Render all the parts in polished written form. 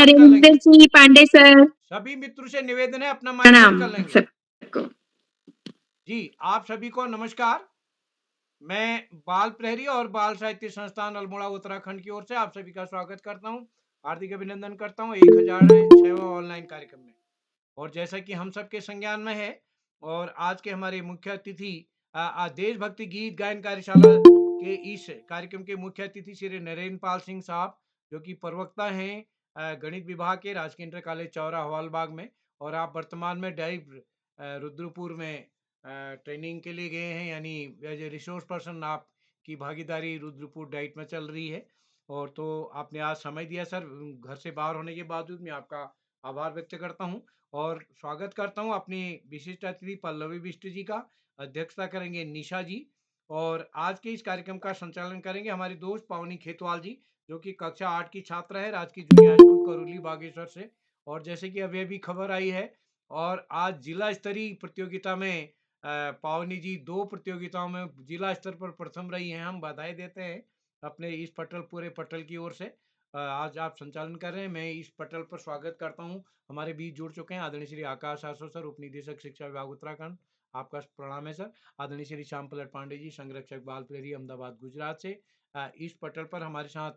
कर नरेंद्र लेंगे। सिंह पांडे सर। सभी मित्रों से निवेदन है अपना माइक बंद प्रणाम कर लेंगे। सबको। जी, आप सभी को नमस्कार। मैं बाल प्रहरी और बाल साहित्य संस्थान अल्मोड़ा उत्तराखंड की ओर से आप सभी का स्वागत करता हूं, हार्दिक अभिनंदन करता हूं 1006वां ऑनलाइन कार्यक्रम में। और जैसा कि हम सबके संज्ञान में है, और आज के हमारे मुख्य अतिथि देशभक्ति गीत गायन कार्यशाला के इस कार्यक्रम के मुख्य अतिथि श्री नरेंद्र पाल सिंह साहब, जो कि प्रवक्ता हैं गणित विभाग के राजकीय इंटर कॉलेज चौरा हवालबाग में, और आप वर्तमान में डाइव रुद्रपुर में ट्रेनिंग के लिए गए हैं, यानी एज ए रिसोर्स पर्सन आपकी भागीदारी रुद्रपुर डाइट में चल रही है। और तो आपने आज समय दिया सर, घर से बाहर होने के बावजूद मैं आपका आभार व्यक्त करता हूं और स्वागत करता हूं अपनी विशिष्ट अतिथि पल्लवी बिष्ट जी का। अध्यक्षता करेंगे निशा जी, और आज के इस कार्यक्रम का संचालन करेंगे हमारी दोस्त पावनी खेतवाल जी, जो कि कक्षा 8 की छात्रा है राजकीय junior high school Karoli Bageshwar से। और जैसे कि अभी अभी खबर आई है, और आज जिला स्तरीय प्रतियोगिता में पावनी जी 2 प्रतियोगिताओं में जिला स्तर पर प्रथम रही हैं। हम बधाई देते हैं अपने इस पटल पूरे पटल की ओर से। आज आप संचालन कर रहे हैं, मैं इस पटल पर स्वागत करता हूं। हमारे बीच जुड़ चुके हैं आदरणीय श्री आकाश आसो सर, उप निदेशक शिक्षा विभाग उत्तराखंड, आपका प्रणाम है सर। आदरणीय श्री श्याम पलट पांडे जी, संरक्षक बाल प्रहरी अहमदाबाद गुजरात से। इस पटल पर हमारे साथ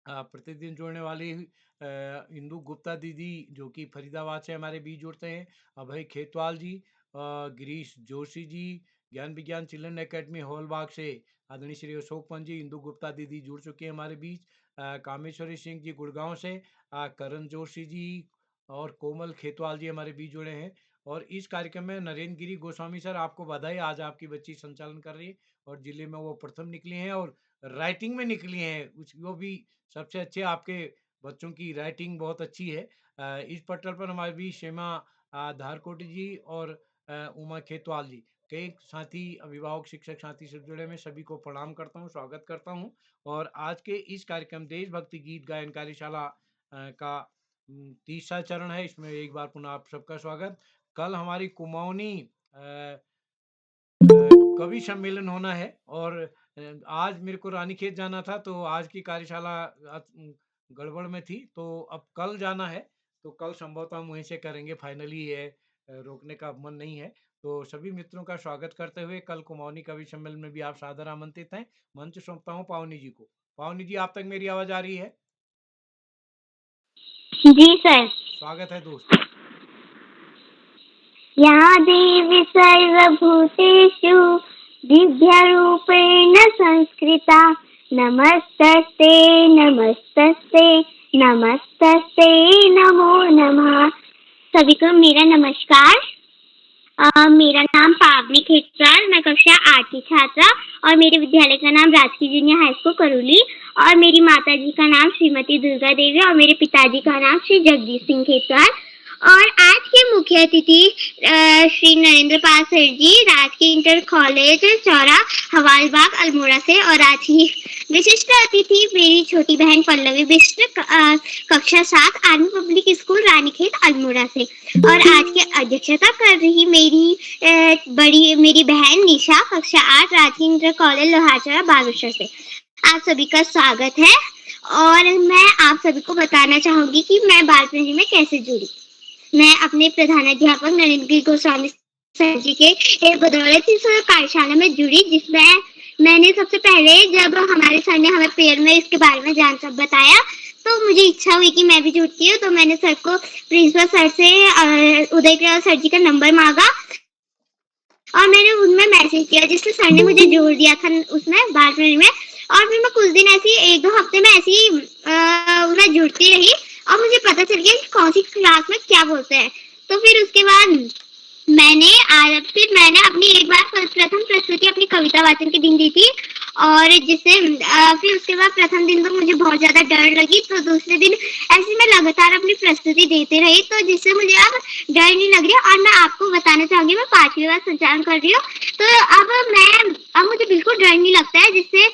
प्रतिदिन जुड़ने वाली इंदु गुप्ता दीदी, जो कि फरीदाबाद से हमारे बीच जुड़ते हैं। अभय खेतवाल जी, गिरीश जोशी जी, ज्ञान विज्ञान चिल्ड्रन एकेडमी हॉलबाग से आदरणीय श्री अशोक पंत जी, इंदु गुप्ता दीदी जुड़ चुके हैं हमारे बीच। कामेश्वरी सिंह जी गुड़गांव से, करण जोशी जी और कोमल खेतवाल जी हमारे बीच जुड़े हैं। और इस कार्यक्रम में नरेंद्र गिरी गोस्वामी सर, आपको बधाई, आज आपकी बच्ची संचालन कर रही है और जिले में वो प्रथम निकली हैं और राइटिंग में निकली हैं, वो भी सबसे अच्छे। आपके बच्चों की राइटिंग बहुत अच्छी है। इस पटल पर हमारे भी शेमा धारकोटी जी और उमा खेतवाल जी, कई साथी अभिभावक शिक्षक साथी से जुड़े में सभी को प्रणाम करता हूँ, स्वागत करता हूँ। और आज के इस कार्यक्रम देशभक्ति गीत गायन कार्यशाला का तीसरा चरण है, इसमें एक बार पुनः आप सबका स्वागत। कल हमारी कुमाऊनी कवि सम्मेलन होना है, और आज मेरे को रानीखेत जाना था, तो आज की कार्यशाला गड़बड़ में थी, तो अब कल जाना है, तो कल संभवतः हम वहीं से करेंगे। फाइनली ये रोकने का मन नहीं है। तो सभी मित्रों का स्वागत करते हुए कल कुमाऊनी कवि सम्मेलन में भी आप सादर आमंत्रित हैं। मंच सौंपता हूँ पावनी जी को। पावनी जी, आप तक मेरी आवाज आ रही है? जी सर। स्वागत है दोस्त। या देवी सर्वभूतेषु दिव्यरूपेण संस्कृता, नमस्तस्ते नमस्तस्ते नमस्तस्ते नमो नमः। सभी को मेरा नमस्कार। मेरा नाम पावनी खेतवाल, मैं कक्षा 8 की छात्रा, और मेरे विद्यालय का नाम राजकीय जूनियर हाई स्कूल करोली, और मेरी माता जी का नाम श्रीमती दुर्गा देवी, और मेरे पिताजी का नाम श्री जगदीश सिंह खेतवाल। और आज के मुख्य अतिथि श्री नरेंद्र पाल सर जी, राजकीय इंटर कॉलेज चौरा हवालबाग अल्मोड़ा से। और आज की विशिष्ट अतिथि मेरी छोटी बहन पल्लवी बिष्ट, कक्षा 7 army public school Ranikhet Almora से। और आज की अध्यक्षता कर रही मेरी बहन निशा, कक्षा 8 राजकीय इंटर कॉलेज लोहारचौरा बागेश्वर से। आप सभी का स्वागत है। और मैं आप सभी को बताना चाहूंगी कि मैं बाल प्रहरी में कैसे जुड़ी। मैं अपने प्रधानाध्यापक नरेंद्र गिरी गोस्वामी सर जी के बदौलत इस कार्यशाला में जुड़ी, जिसमें मैंने सबसे पहले, जब हमारे सर ने हमें पेयर में इसके बारे में जान सब बताया, तो मुझे इच्छा हुई कि मैं भी जुड़ती हूँ। तो मैंने सर को, प्रिंसिपल सर से उदय कृष्ण सर जी का नंबर मांगा और मैंने उनमें मैसेज किया, जिससे सर ने मुझे जोड़ दिया था उसमें बाल प्रहरी में। और फिर मैं कुछ दिन ऐसी 1-2 हफ्ते में ऐसी मैं जुड़ती रही, और मुझे पता चल गया कि कौन सी क्लास में क्या बोलते हैं। तो फिर उसके बाद मैंने अपनी एक बार प्रथम प्रस्तुति अपनी कविता वाचन के दिन दी थी, और जिससे फिर उसके बाद प्रथम दिन तो मुझे बहुत ज्यादा डर लगी, तो दूसरे दिन ऐसे मैं लगातार अपनी प्रस्तुति देते रही, तो जिससे मुझे अब डर नहीं लग रहा। और मैं आपको बताना चाहूंगी, मैं 5वीं बार संचालन कर रही हूँ, तो अब मुझे बिल्कुल डर नहीं लगता है, जिससे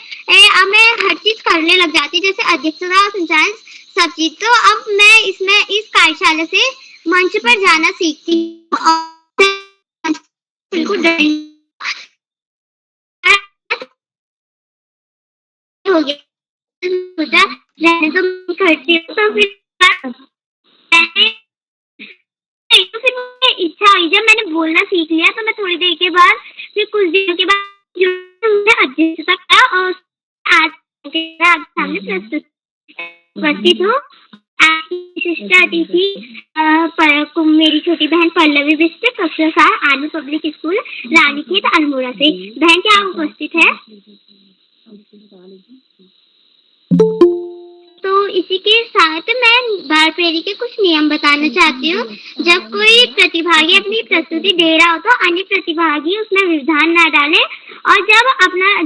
अब मैं हर चीज करने लग जाती, जैसे अध्यक्षता और संचालन सब चीज। तो अब मैं इस कार्यशाला से मंच पर जाना सीखती हूँ, बिल्कुल डर हो गया, सोचा रहने तो करती हूँ, तो फिर सीख लिया, तो मैं थोड़ी देर के बाद फिर कुछ दिनों के बाद जो मुझे अच्छे से था और आज आपके सामने प्रस्तुत उपस्थित हूँ। आपकी सिस्टर अतिथि मेरी छोटी बहन पल्लवी बिष्ट, कक्षा 7, army public school, Ranikhet, Almora से। बहन क्या आप उपस्थित है? तो इसी के साथ मैं बाल प्रेरी के कुछ नियम बताना चाहती हूँ। जब कोई प्रतिभागी अपनी प्रस्तुति दे रहा हो तो अन्य प्रतिभागी उसमें व्यवधान ना डाले, और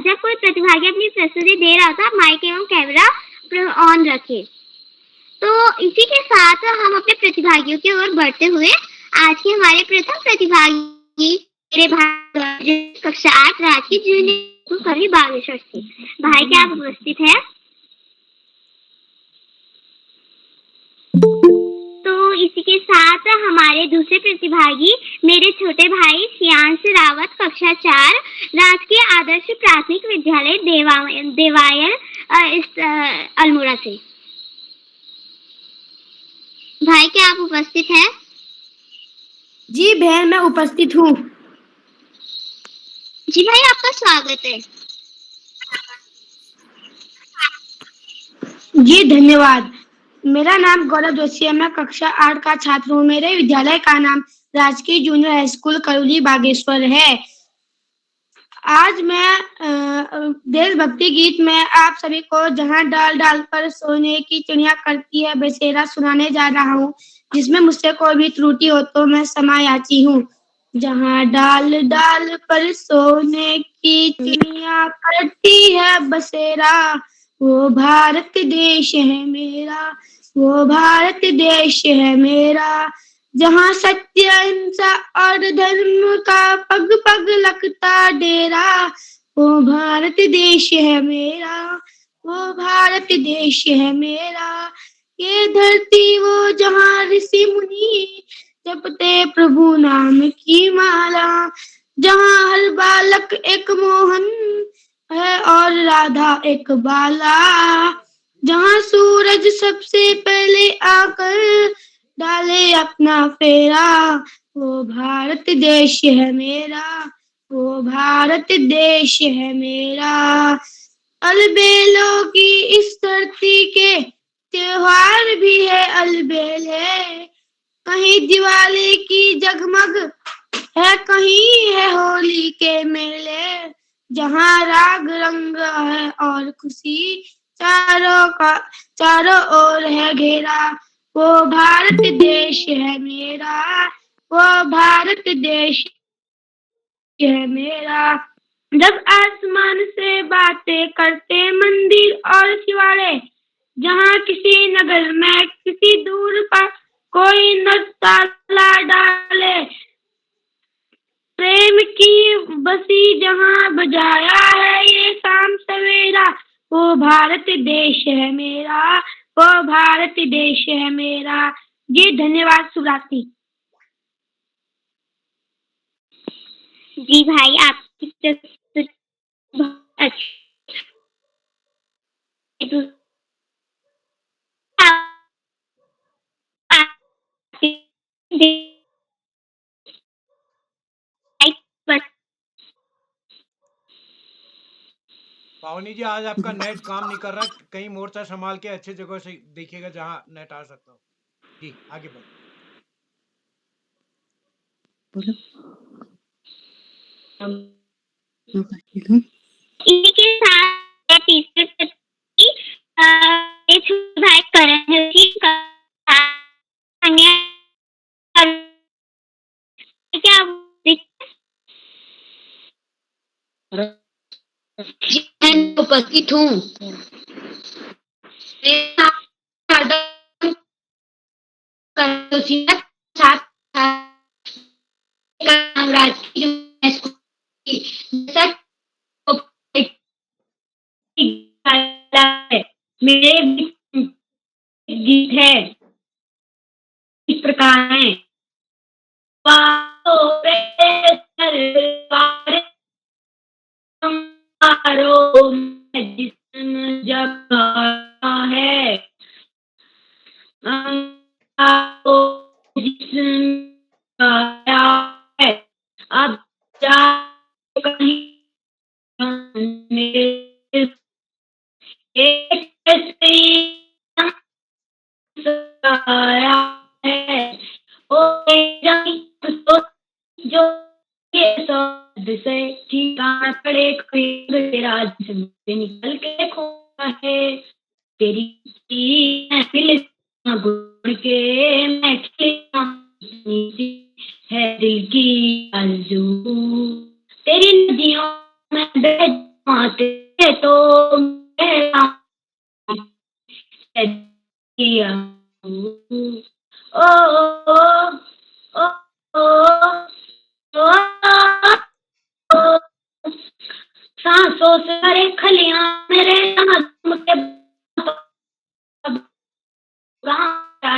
जब कोई प्रतिभागी अपनी प्रस्तुति दे रहा हो तो माइक एवं कैमरा ऑन रखे। तो इसी के साथ हम अपने प्रतिभागियों की ओर बढ़ते हुए आज के हमारे प्रथम प्रतिभागी मेरे भाई कक्षा 8 राजकीय जूनियर स्कूल कवि बागेश्वर से। भाई क्या आप उपस्थित हैं? तो इसी के साथ हमारे दूसरे प्रतिभागी मेरे छोटे भाई श्रेयांश रावत कक्षा 4 राजकीय आदर्श प्राथमिक विद्यालय देवायल अल्मोड़ा से। भाई क्या आप उपस्थित हैं? जी बहन मैं उपस्थित हूँ। जी भाई आपका स्वागत है। जी धन्यवाद। मेरा नाम गौरव जोशी है, मैं कक्षा 8 का छात्र हूँ। मेरे विद्यालय का नाम राजकीय junior high school Karuli Bageshwar है। आज मैं देशभक्ति गीत में आप सभी को जहाँ डाल डाल पर सोने की चिड़िया करती है बसेरा सुनाने जा रहा हूँ, जिसमें मुझसे कोई भी त्रुटि हो तो मैं क्षमा याची हूँ। जहाँ डाल डाल पर सोने की चिड़िया करती है बसेरा, वो भारत देश है मेरा, वो भारत देश है मेरा। जहाँ सत्य अहिंसा और धर्म का पग पग लगता डेरा, वो भारत देश है मेरा, वो भारत देश है मेरा। ये धरती वो जहाँ ऋषि मुनि जपते प्रभु नाम की माला, जहाँ हर बालक एक मोहन है और राधा एक बाला, जहाँ सूरज सबसे पहले आकर डाले अपना फेरा, वो भारत देश है मेरा, वो भारत देश है मेरा। अलबेलों की इस धरती के त्योहार भी है अलबेल है, कहीं दिवाली की जगमग है, कहीं है होली के मेले। जहाँ राग रंग है और खुशी चारों ओर है घेरा, वो भारत देश है मेरा, वो भारत देश है मेरा। जब आसमान से बातें करते मंदिर और शिवालय, जहाँ किसी नगर में किसी दूर पर कोई न ताला डाले, प्रेम की बसी जहाँ बजाया है ये शाम सवेरा, वो भारत देश है मेरा, वो भारत देश है मेरा। जी धन्यवाद। शुभरात्रि। जी भाई आपकी प्रस्तुति बहुत अच्छी। पावनी जी आज आपका नेट काम नहीं कर रहा, कहीं मोर्चा संभाल के अच्छी जगह से देखिएगा जहां नेट आ सकता हो। जी आगे बढ़ो। इसी के साथ तीसरे प्रतिभागी भाई करण जोशी क्या उपस्थित हूँ। मेरे गीत है इस प्रकार है। जिस्म जब है जिस्म है आया है। ओ जो ये शब्द से ठिकाना पड़े कोई राज से निकल के खोया है। तेरी महफिल गुण के महफिल है दिल की आरज़ू। तेरी नदियों में बहते तो मेरा है की आरज़ू। ओ ओ ओ ओ ओ सांसों से भरे खलियां मेरे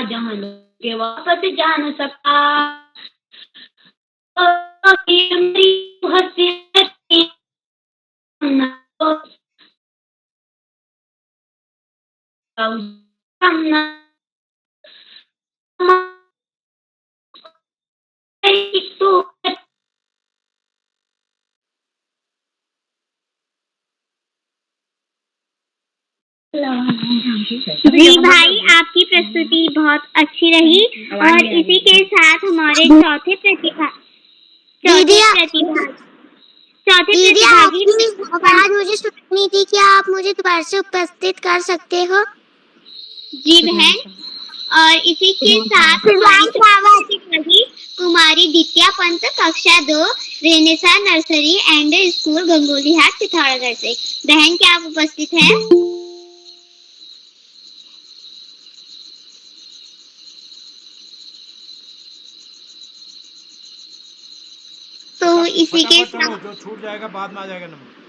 जहाँ के वापस जा न सका। मेरी हंसी जी भाई, आपकी प्रस्तुति बहुत अच्छी रही और इसी के साथ हमारे चौथे प्रतिभागी आवाज मुझे सुननी थी, क्या आप मुझे दोबारा से उपस्थित कर सकते हो? जी बहन, और इसी के साथ प्रतिभागी कुमारी दित्या पंत, कक्षा 2, renaissance nursery and school, Gangoli Hat, Pithoragarh से। बहन, क्या आप उपस्थित हैं? तो इसी के साथ जो छूट जाएगा बाद में आ जाएगा नंबर।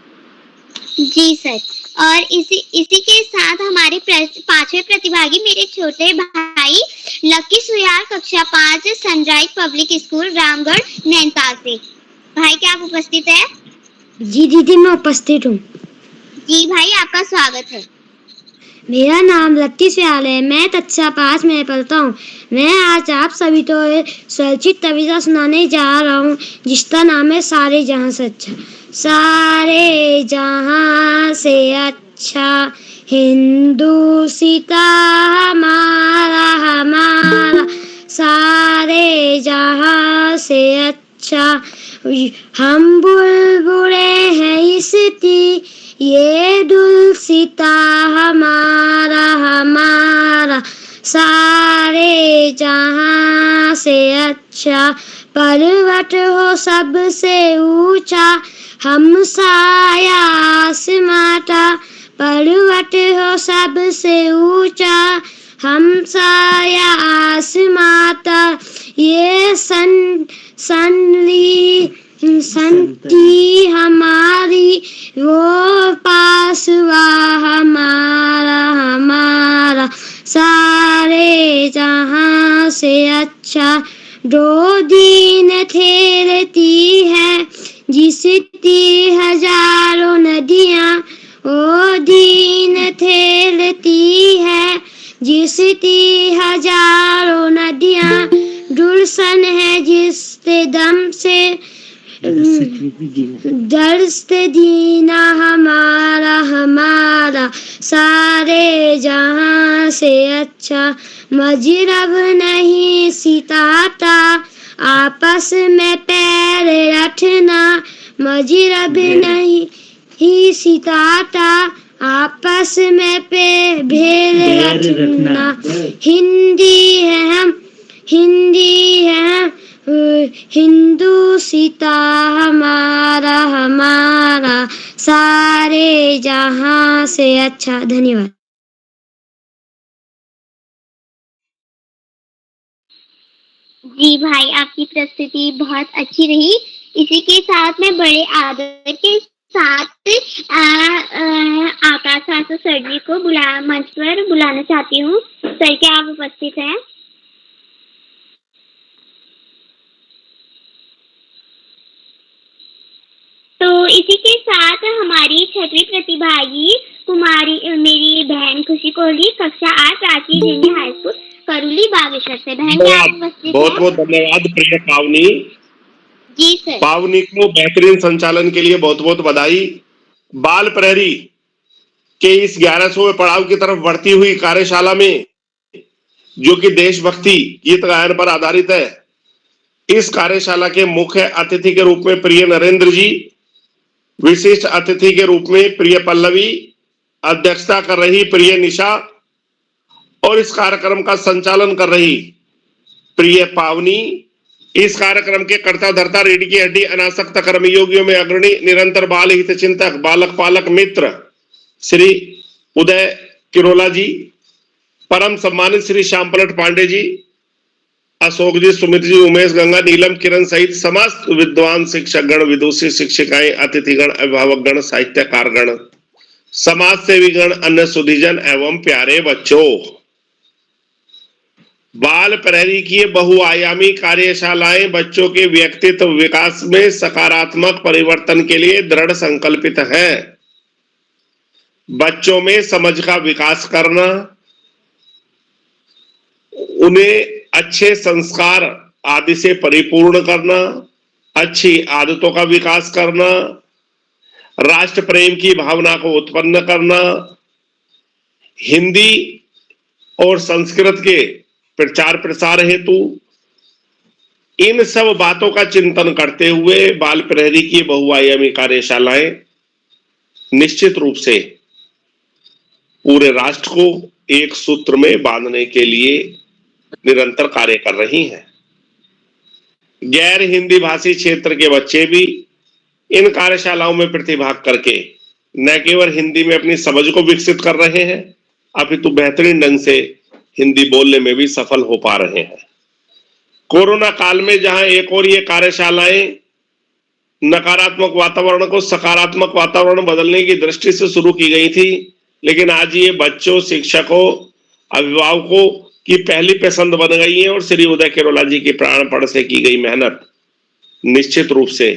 जी सर, और इसी के साथ हमारे पांचवे प्रतिभागी मेरे छोटे भाई लकी सुयार, कक्षा 5, sunrise public school, Ramgarh, Nainital से। भाई, क्या आप उपस्थित हैं? जी दीदी, मैं उपस्थित हूँ। जी भाई, आपका स्वागत है। मेरा नाम लक्की सुयाल है, मैं कक्षा 5 में पढ़ता हूँ। मैं आज आप सभी को स्वरचित कविता सुनाने जा रहा हूँ, जिसका नाम है सारे जहां से अच्छा। सारे जहां से अच्छा हिंदुस्तां हमारा हमारा, सारे जहां से अच्छा हम बुलबुले हैं इसकी, ये दुलसिता हमारा हमारा, सारे जहां से अच्छा पर्वत हो सबसे ऊंचा, हम साया आसमां का, पर्वत हो सबसे ऊंचा, हम साया आसमां का, ये संती हमारी, वो पासवा हमारा हमारा, सारे जहां से अच्छा दो दीन ठहरती है, जिसकी हजारों नदियां ओ दीन ठहरती है, जिसकी हजारों नदियां गुलशन है, जिसके दम से दर्द जीना हमारा हमारा, सारे जहां से अच्छा मजरब नहीं सिताता, आपस में पैर रखना, मजरब नहीं ही सिताता, आपस में भेद रखना, हिंदी है हम हिंदुस्तां हमारा हमारा, सारे जहां से अच्छा। धन्यवाद। जी भाई, आपकी प्रस्तुति बहुत अच्छी रही। इसी के साथ मैं बड़े आदर के साथ आकाश आसू सर जी को मंच पर बुलाना चाहती हूँ। सर, क्या आप उपस्थित हैं? तो इसी के साथ हमारी छठी प्रतिभागी कुमारी मेरी बहन खुशी कोहली, कक्षा 8, Prachi junior high school, Karuli, Bageshwar से। बहन, क्या आप उपस्थित हैं? बहुत बहुत धन्यवाद प्रिय पावनी। जी सर। पावनी को बेहतरीन संचालन के लिए बहुत बहुत बधाई। बाल प्रहरी के इस 1100वें पड़ाव की तरफ बढ़ती हुई कार्यशाला में जो कि देशभक्ति गीत गायन पर आधारित है। इस कार्यशाला के मुख्य अतिथि के रूप में प्रिय नरेंद्र जी, विशिष्ट अतिथि के रूप में प्रिय पल्लवी, अध्यक्षता कर रही प्रिय निशा और इस कार्यक्रम का संचालन कर रही प्रिय पावनी। इस कार्यक्रम के कर्ता धर्ता, रीढ़ की हड्डी, अनासक्त कर्मयोगियों में अग्रणी, निरंतर बाल हित चिंतक, बालक पालक मित्र श्री उदय किरोला जी, परम सम्मानित श्री श्याम पलट पांडे जी, अशोक जी, सुमित जी, उमेश, गंगा, नीलम, किरण सहित समस्त विद्वान शिक्षक गण, विदुषी शिक्षिकाएं, अतिथिगण, अभिभावक गण, साहित्यकार गण, समाज सेवी गण, अन्य सुधीजन एवं प्यारे बच्चों, बाल प्रहरी की बहुआयामी कार्यशालाएं बच्चों के व्यक्तित्व विकास में सकारात्मक परिवर्तन के लिए दृढ़ संकल्पित है। बच्चों में समझ का विकास करना, उन्हें अच्छे संस्कार आदि से परिपूर्ण करना, अच्छी आदतों का विकास करना, राष्ट्र प्रेम की भावना को उत्पन्न करना, हिंदी और संस्कृत के प्रचार प्रसार हेतु इन सब बातों का चिंतन करते हुए बाल प्रहरी की बहुआयामी कार्यशालाएं निश्चित रूप से पूरे राष्ट्र को एक सूत्र में बांधने के लिए निरंतर कार्य कर रही हैं। गैर हिंदी भाषी क्षेत्र के बच्चे भी इन कार्यशालाओं में प्रतिभाग करके न केवल हिंदी में अपनी समझ को विकसित कर रहे हैं, अपितु बेहतरीन ढंग से हिंदी बोलने में भी सफल हो पा रहे हैं। कोरोना काल में जहां एक और ये कार्यशालाएं नकारात्मक वातावरण को सकारात्मक वातावरण बदलने की दृष्टि से शुरू की गई थी, लेकिन आज ये बच्चों, शिक्षकों, अभिभावकों की पहली पसंद बन गई है और श्री उदय किरोला जी की प्राणपण से की गई मेहनत निश्चित रूप से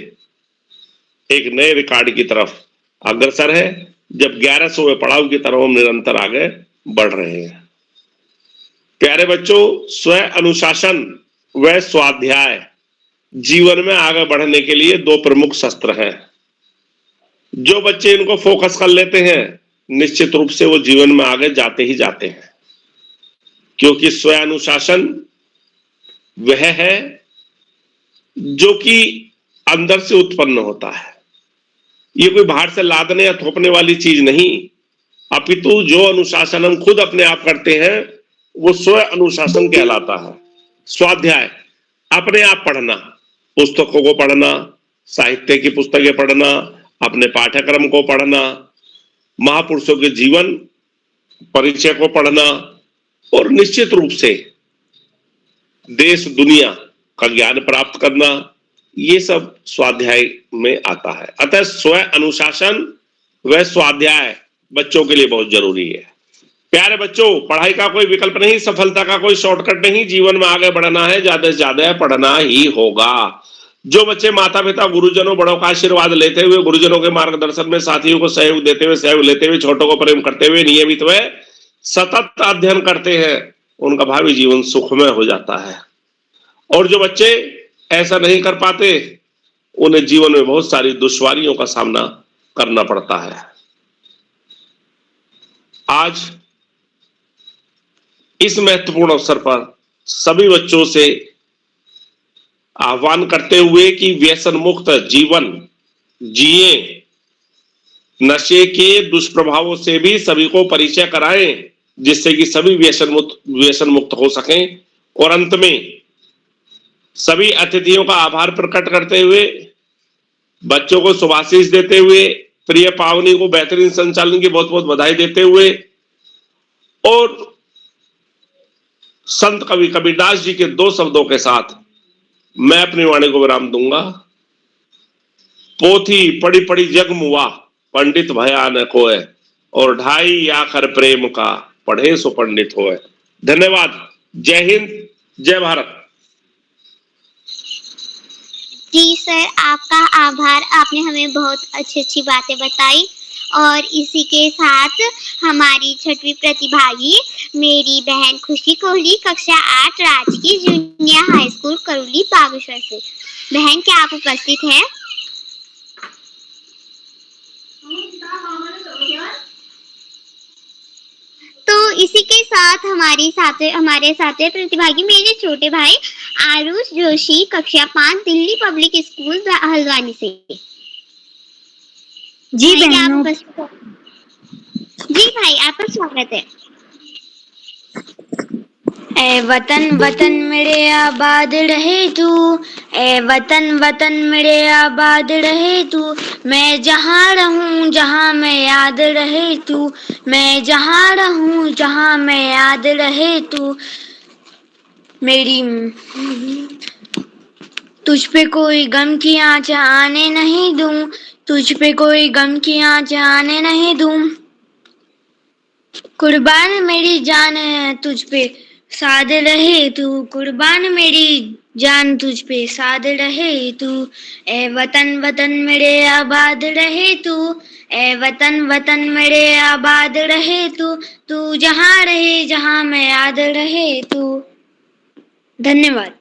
एक नए रिकॉर्ड की तरफ अग्रसर है, जब 1100वें पड़ाव की तरफ हम निरंतर आगे बढ़ रहे हैं। प्यारे बच्चों, स्व अनुशासन व स्वाध्याय जीवन में आगे बढ़ने के लिए दो प्रमुख शस्त्र हैं। जो बच्चे इनको फोकस कर लेते हैं निश्चित रूप से वो जीवन में आगे जाते ही जाते हैं, क्योंकि स्व अनुशासन वह है जो कि अंदर से उत्पन्न होता है। ये कोई बाहर से लादने या थोपने वाली चीज नहीं, अपितु जो अनुशासन हम खुद अपने आप करते हैं वो स्व अनुशासन कहलाता है। स्वाध्याय अपने आप पढ़ना, पुस्तकों को पढ़ना, साहित्य की पुस्तकें पढ़ना, अपने पाठ्यक्रम को पढ़ना, महापुरुषों के जीवन परिचय को पढ़ना और निश्चित रूप से देश दुनिया का ज्ञान प्राप्त करना, ये सब स्वाध्याय में आता है। अतः स्व अनुशासन व स्वाध्याय बच्चों के लिए बहुत जरूरी है। प्यारे बच्चों, पढ़ाई का कोई विकल्प नहीं, सफलता का कोई शॉर्टकट नहीं, जीवन में आगे बढ़ना है, ज्यादा से ज्यादा पढ़ना ही होगा। जो बच्चे माता पिता, गुरुजनों, बड़ों का आशीर्वाद लेते हुए, गुरुजनों के मार्गदर्शन में साथियों को सहयोग देते हुए, सहयोग लेते हुए, छोटों को प्रेम करते हुए, नियमित व सतत अध्ययन करते हैं, उनका भावी जीवन सुखमय हो जाता है। और जो बच्चे ऐसा नहीं कर पाते, उन्हें जीवन में बहुत सारी दुश्वारियों का सामना करना पड़ता है। आज इस महत्वपूर्ण अवसर पर सभी बच्चों से आह्वान करते हुए कि व्यसन मुक्त जीवन जिए, नशे के दुष्प्रभावों से भी सभी को परिचय कराएं, जिससे कि सभी व्यसन मुक्त हो सकें। और अंत में सभी अतिथियों का आभार प्रकट करते हुए, बच्चों को शुभाशीष देते हुए, प्रिय पावनी को बेहतरीन संचालन की बहुत बहुत बधाई देते हुए और संत कवि कबीरदास जी के दो शब्दों के साथ मैं अपनी वाणी को विराम दूंगा। पोथी पढ़ी पढ़ी जग मुआ, पंडित भया न कोय, और ढाई आखर प्रेम का, पढ़े सो पंडित होए। धन्यवाद। जय हिंद, जय भारत। जी सर, आपका आभार। आपने हमें बहुत अच्छी अच्छी बातें बताई। और इसी के साथ हमारी छठवीं प्रतिभागी मेरी बहन खुशी कोहली, कक्षा 8 राजकीय junior high school Karuli Bageshwar से। बहन, क्या आप उपस्थित हैं? तो इसी के साथ हमारे साथ प्रतिभागी मेरे छोटे भाई आरुष जोशी, कक्षा 5, दिल्ली पब्लिक स्कूल हल्द्वानी से। जी भाई, क्या आप बहनों, उपस्थित हैं? जी भाई, आपका स्वागत है। ए वतन वतन मेरे आबाद रहे तू, ए वतन वतन मेरे आबाद रहे तू, मैं जहाँ रहूं जहाँ मैं याद रहे तू, मैं जहाँ रहूं जहाँ मैं याद रहे तू, मेरी तुझ पे कोई गम की आँच आने नहीं दूं, तुझ पे कोई गम की आँच आने नहीं दूं, कुर्बान मेरी जान है तुझ पे साद रहे तू, कुर्बान मेरी जान तुझ पे साद रहे तू, ए वतन वतन मेरे आबाद रहे तू, ए वतन वतन मेरे आबाद रहे तू, तू जहाँ रहे जहाँ मैं याद रहे तू। धन्यवाद।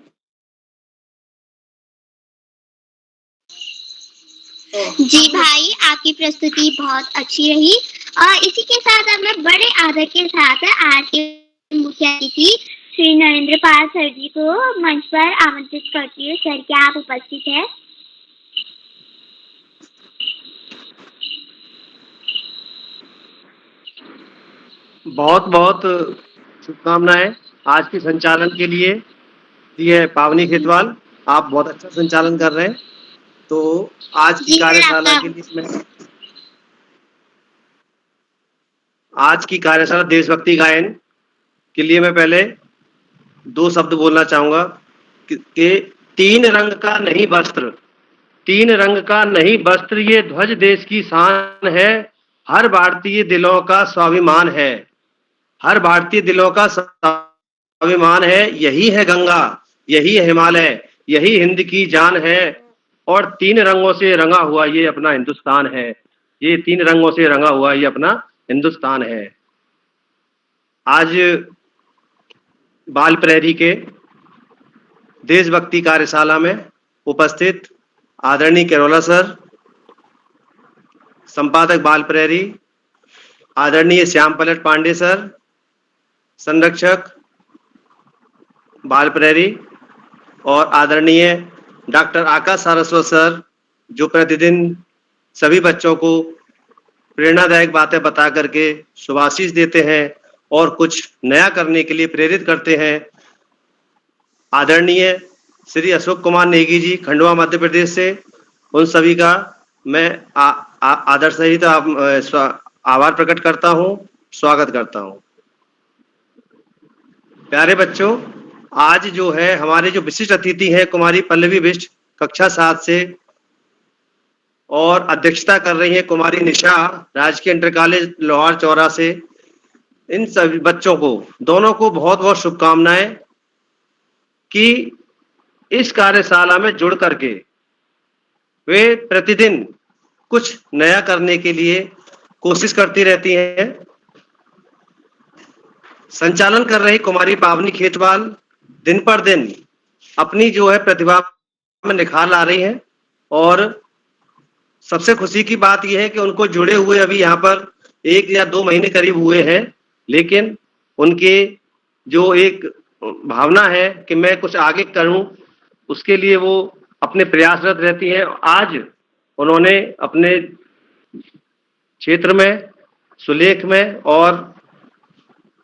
जी भाई, आपकी प्रस्तुति बहुत अच्छी रही और इसी के साथ अब मैं बड़े आदर के साथ आज के मुख्य अतिथि श्री नरेंद्र पाल सर जी को मंच पर आमंत्रित करती हूँ। सर, क्या आप उपस्थित हैं? बहुत बहुत शुभकामनाएं आज के संचालन के लिए। ये पावनी खेतवाल, आप बहुत अच्छा संचालन कर रहे हैं। तो आज की जी सर, कार्यशाला आपका के लिए आज की कार्यशाला देशभक्ति गायन के लिए मैं पहले 2 शब्द बोलना चाहूंगा कि 3 रंग का नहीं वस्त्र, 3 रंग का नहीं वस्त्र, ये ध्वज देश की शान है, हर भारतीय दिलों का स्वाभिमान है, हर भारतीय दिलों का स्वाभिमान है। यही है गंगा, यही है हिमालय, यही हिंद की जान है, और 3 रंगों से रंगा हुआ ये अपना हिंदुस्तान है, ये 3 रंगों से रंगा हुआ ये अपना हिंदुस्तान है। आज बाल प्रहरी के देशभक्ति कार्यशाला में उपस्थित आदरणीय केरोला सर, संपादक बाल प्रहरी आदरणीय श्याम पलट पांडे सर, संरक्षक बाल प्रहरी, और आदरणीय डॉक्टर आकाश सारस्वत सर, जो प्रतिदिन सभी बच्चों को प्रेरणादायक बातें बता करके शुभाशीष देते हैं और कुछ नया करने के लिए प्रेरित करते हैं। आदरणीय श्री अशोक कुमार नेगी जी, खंडवा मध्य प्रदेश से, उन सभी का मैं आदर सहित आभार प्रकट करता हूं, स्वागत करता हूं। प्यारे बच्चों, आज जो है हमारे जो विशिष्ट अतिथि हैं कुमारी पल्लवी बिष्ट, कक्षा 7 से, और अध्यक्षता कर रही है कुमारी निशा, राजकीय इंटर कॉलेज लोहार चौरा से। इन सभी बच्चों को, दोनों को बहुत बहुत शुभकामनाएं कि इस कार्यशाला में जुड़ करके वे प्रतिदिन कुछ नया करने के लिए कोशिश करती रहती हैं। संचालन कर रही कुमारी पावनी खेतवाल दिन पर दिन अपनी जो है प्रतिभा में निखार ला रही हैं, और सबसे खुशी की बात यह है कि उनको जुड़े हुए अभी यहाँ पर 1 या 2 महीने करीब हुए हैं, लेकिन उनके जो एक भावना है कि मैं कुछ आगे करूं, उसके लिए वो अपने प्रयासरत रहती हैं। आज उन्होंने अपने क्षेत्र में सुलेख में और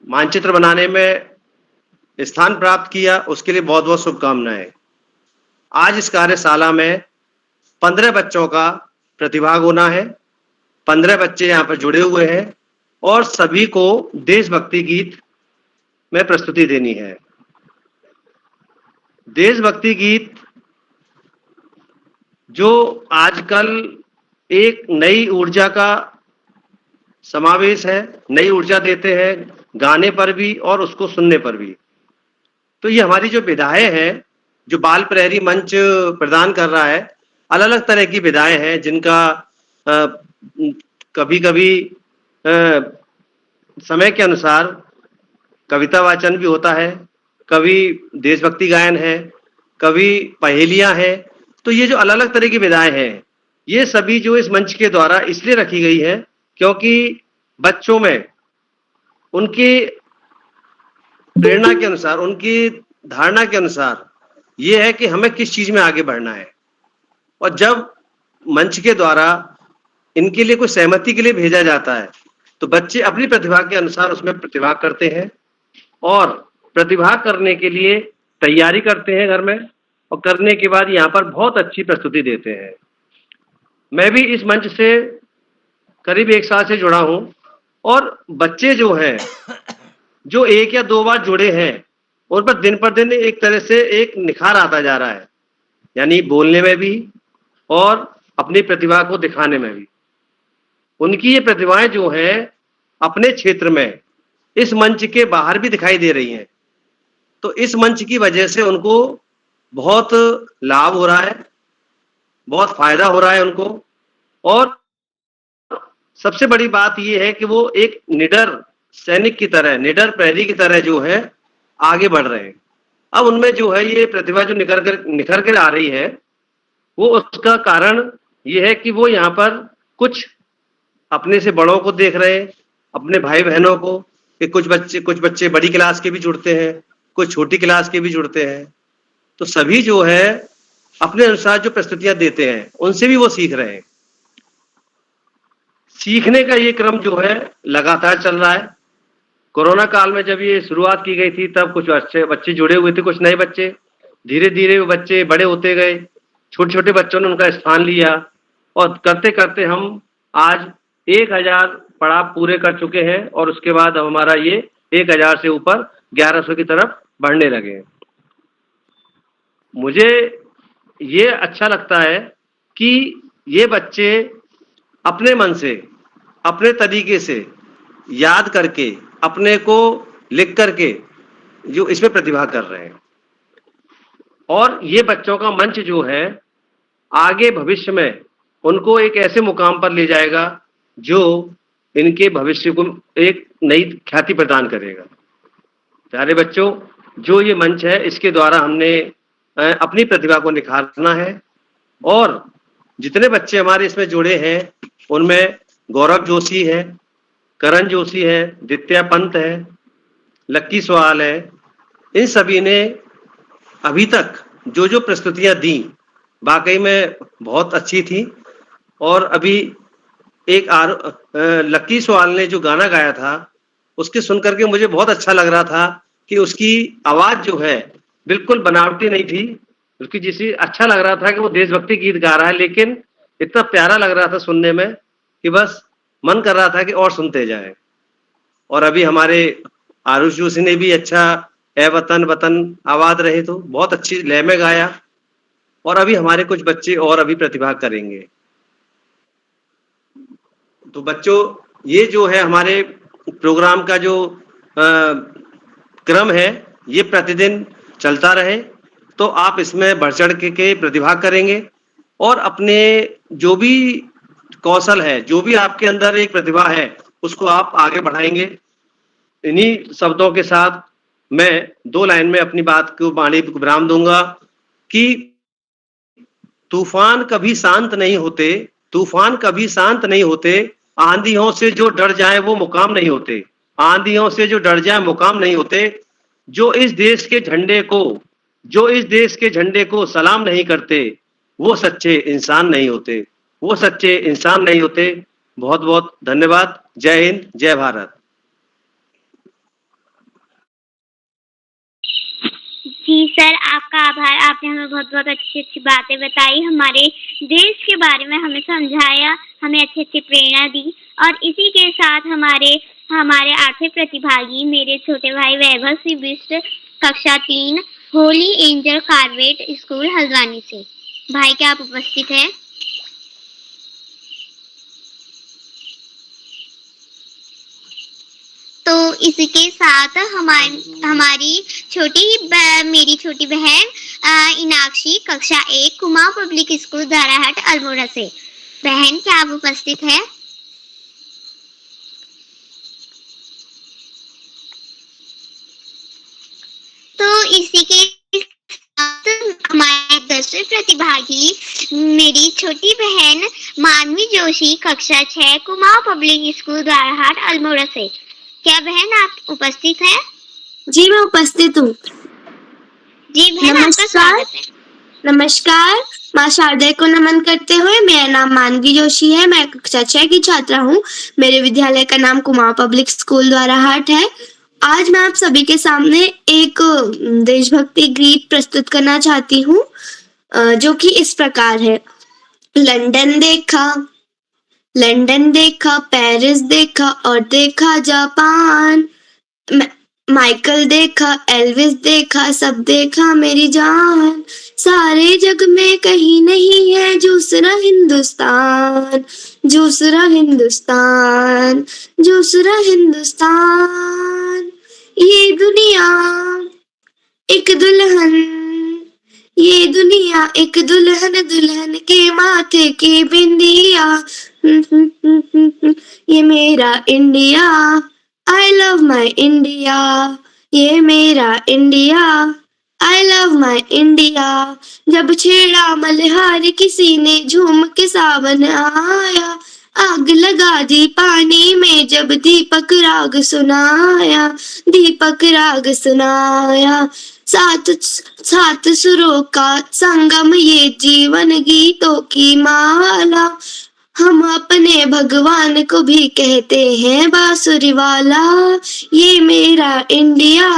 मानचित्र बनाने में स्थान प्राप्त किया, उसके लिए बहुत बहुत शुभकामनाएं। आज इस कार्यशाला में 15 बच्चों का प्रतिभाग होना है। 15 बच्चे यहाँ पर जुड़े हुए हैं और सभी को देशभक्ति गीत में प्रस्तुति देनी है। देशभक्ति गीत जो आजकल एक नई ऊर्जा का समावेश है, नई ऊर्जा देते हैं गाने पर भी और उसको सुनने पर भी। तो ये हमारी जो विधाएं हैं, जो बाल प्रहरी मंच प्रदान कर रहा है, अलग अलग तरह की विधाएं हैं, जिनका कभी कभी समय के अनुसार कविता वाचन भी होता है, कभी देशभक्ति गायन है, कभी पहेलियां हैं। तो ये जो अलग अलग तरह की विधाएं हैं, ये सभी जो इस मंच के द्वारा इसलिए रखी गई है क्योंकि बच्चों में उनकी प्रेरणा के अनुसार, उनकी धारणा के अनुसार ये है कि हमें किस चीज में आगे बढ़ना है। और जब मंच के द्वारा इनके लिए कोई सहमति के लिए भेजा जाता है तो बच्चे अपनी प्रतिभा के अनुसार उसमें प्रतिभा करते हैं और प्रतिभा करने के लिए तैयारी करते हैं घर में, और करने के बाद यहाँ पर बहुत अच्छी प्रस्तुति देते हैं। मैं भी इस मंच से करीब 1 साल से जुड़ा हूँ और बच्चे जो हैं, जो 1 या 2 बार जुड़े हैं, उन पर दिन पर दिन एक तरह से एक निखार आता जा रहा है, यानी बोलने में भी और अपनी प्रतिभा को दिखाने में भी। उनकी ये प्रतिभाएं जो हैं अपने क्षेत्र में इस मंच के बाहर भी दिखाई दे रही हैं। तो इस मंच की वजह से उनको बहुत लाभ हो रहा है, बहुत फायदा हो रहा है उनको। और सबसे बड़ी बात ये है कि वो एक निडर सैनिक की तरह, निडर प्रहरी की तरह जो है आगे बढ़ रहे हैं। अब उनमें जो है ये प्रतिभा जो निखर कर आ रही है, वो उसका कारण ये है कि वो यहाँ पर कुछ अपने से बड़ों को देख रहे हैं, अपने भाई बहनों को, कि कुछ बच्चे बड़ी क्लास के भी जुड़ते हैं, कुछ छोटी क्लास के भी जुड़ते हैं। तो सभी जो है अपने अनुसार जो प्रस्तुतियां देते हैं उनसे भी वो सीख रहे हैं। सीखने का ये क्रम जो है लगातार चल रहा है। कोरोना काल में जब ये शुरुआत की गई थी तब कुछ अच्छे बच्चे जुड़े हुए थे, कुछ नए बच्चे। धीरे धीरे वो बच्चे बड़े होते गए, छोटे छोटे बच्चों ने उनका स्थान लिया और करते करते हम आज 1000 पड़ाव पूरे कर चुके हैं और उसके बाद अब हमारा ये 1000 से ऊपर 1100 की तरफ बढ़ने लगे हैं। मुझे ये अच्छा लगता है कि ये बच्चे अपने मन से, अपने तरीके से याद करके, अपने को लिख करके जो इसमें प्रतिभा कर रहे हैं। और ये बच्चों का मंच जो है आगे भविष्य में उनको एक ऐसे मुकाम पर ले जाएगा जो इनके भविष्य को एक नई ख्याति प्रदान करेगा। प्यारे बच्चों, जो ये मंच है इसके द्वारा हमने अपनी प्रतिभा को निखारना है। और जितने बच्चे हमारे इसमें जुड़े हैं उनमें गौरव जोशी है, करण जोशी है, दित्या पंत है, लक्की सवाल है। इन सभी ने अभी तक जो जो प्रस्तुतियां दी वाकई में बहुत अच्छी थी। और अभी एक लक्की सवाल ने जो गाना गाया था उसके सुन करके मुझे बहुत अच्छा लग रहा था कि उसकी आवाज जो है बिल्कुल बनावटी नहीं थी। उसकी जिसे अच्छा लग रहा था कि वो देशभक्ति गीत गा रहा है, लेकिन इतना प्यारा लग रहा था सुनने में कि बस मन कर रहा था कि और सुनते जाएं। और अभी हमारे आरुष जोशी ने भी अच्छा ए वतन वतन आवाज रहे तो बहुत अच्छी लय में गाया। और अभी हमारे कुछ बच्चे और अभी प्रतिभा करेंगे। तो बच्चों, ये जो है हमारे प्रोग्राम का जो क्रम है ये प्रतिदिन चलता रहे तो आप इसमें बढ़ चढ़ के प्रतिभा करेंगे और अपने जो भी कौशल है, जो भी आपके अंदर एक प्रतिभा है उसको आप आगे बढ़ाएंगे। इन्हीं शब्दों के साथ मैं 2 लाइन में अपनी बात को वाणी को विराम दूंगा कि तूफान कभी शांत नहीं होते, तूफान कभी शांत नहीं होते, आंधियों से जो डर जाए वो मुकाम नहीं होते, आंधियों से जो डर जाए मुकाम नहीं होते। जो इस देश के झंडे को सलाम नहीं करते वो सच्चे इंसान नहीं होते, वो सच्चे इंसान नहीं होते। बहुत बहुत धन्यवाद। जय हिंद, जय भारत। जी सर, आपका आभार। आपने हमें बहुत बहुत अच्छी अच्छी बातें बताई, हमारे देश के बारे में हमें समझाया, हमें अच्छी अच्छी प्रेरणा दी। और इसी के साथ हमारे 8वें प्रतिभागी मेरे छोटे भाई वैभव सिंह बिष्ट, कक्षा 3, Holi angel convent school Haldwani से। भाई, क्या आप उपस्थित हैं? तो इसी के साथ मेरी छोटी बहन इनाक्षी, कक्षा 1, कुमाऊं पब्लिक स्कूल दाराहाट अल्मोड़ा से। बहन, क्या आप उपस्थित है? तो इसी के साथ हमारे 10वें प्रतिभागी मेरी छोटी बहन मानवी जोशी, कक्षा 6, कुमाऊं पब्लिक स्कूल दाराहाट अल्मोड़ा से। क्या बहन आप उपस्थित हैं? जी मैं उपस्थित हूँ। जी बहन, आपका नमस्कार। स्वागत है। नमस्कार, माँ शारदा को नमन करते हुए मेरा नाम मानवी जोशी है। मैं कक्षा 6 की छात्रा हूँ। मेरे विद्यालय का नाम कुमाऊं पब्लिक स्कूल द्वाराहाट है। आज मैं आप सभी के सामने एक देशभक्ति गीत प्रस्तुत करना चाहती हूँ, जो कि इस प्रकार है। लंदन देखा, पेरिस देखा और देखा जापान, माइकल देखा, एल्विस देखा, सब देखा मेरी जान। सारे जग में कहीं नहीं है दूसरा हिंदुस्तान, दूसरा हिंदुस्तान, दूसरा हिंदुस्तान। ये दुनिया एक दुल्हन, ये दुनिया एक दुल्हन, दुल्हन के माथे की बिंदिया। ये मेरा India, I love my India. ये मेरा India, I love my India. जब छेड़ा मल्हार किसी ने झूम के सावन आया, आग लगा दी पानी में जब दीपक राग सुनाया, दीपक राग सुनाया। सात सुरों का संगम, ये जीवन गीतों की माला। हम अपने भगवान को भी कहते हैं बांसुरी वाला। ये मेरा India,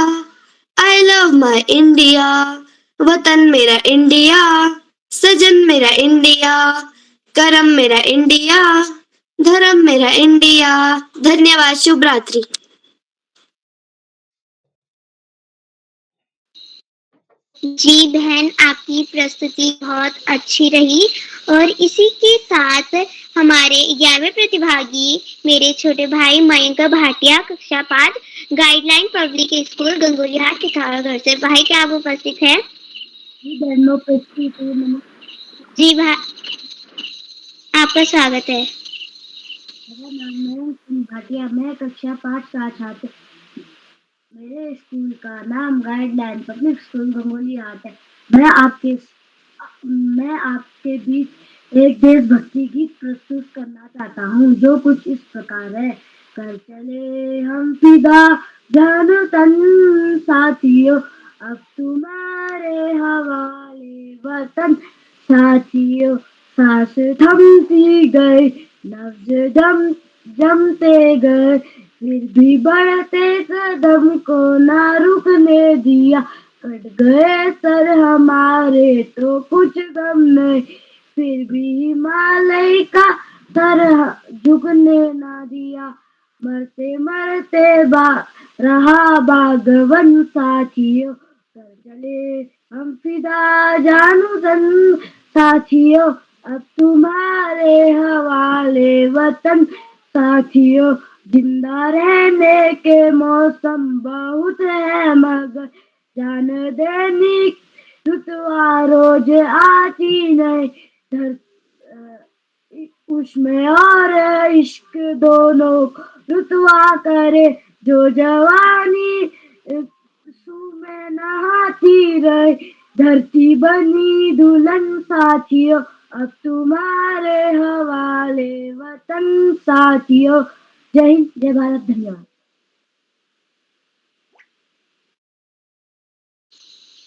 I love my India. वतन मेरा इंडिया, सजन मेरा इंडिया, करम मेरा इंडिया, धर्म मेरा इंडिया। धन्यवाद, शुभ रात्रि। जी बहन, आपकी प्रस्तुति बहुत अच्छी रही और इसी के साथ हमारे 11वें प्रतिभागी मेरे छोटे भाई मयंक भाटिया, कक्षा 5, गाइडलाइन पब्लिक स्कूल गंगोलीहाट के घर से। भाई क्या आप उपस्थित हैं? जी भाई, आपका स्वागत है। मेरा नाम है भाटिया, मैं कक्षा 5 का छात्र। मेरे स्कूल का नाम गाइडलाइन पब्लिक स्कूल गंगोलीहाट है। मैं आपके बीच एक देशभक्ति गीत प्रस्तुत करना चाहता हूँ, जो कुछ इस प्रकार है। कर चले हम फिदा जान तन साथियों, अब तुम्हारे हवाले वतन साथियों। सांस थमती गई, नब्ज जमते गए, फिर भी बढ़ते कदम को ना रुकने दिया। कट गए सर हमारे तो कुछ गम नहीं, फिर भी हिमालय का सर झुकने ना दिया। मरते मरते रहा बागवन साथियों, कर चले हम फिदा जानू तन साथियों, अब तुम्हारे हवाले वतन साथियों। जिंदा रहने के मौसम बहुत है मगर जान देने रुतवा रोज आती नहीं। उसमें और इश्क दोनों रुतवा करे, जो जवानी सू में नहाती रहे। धरती बनी दुल्हन साथियों, अब तुम्हारे हवाले वतन साथियों। जय हिंद, जय भारत, धन्यवाद।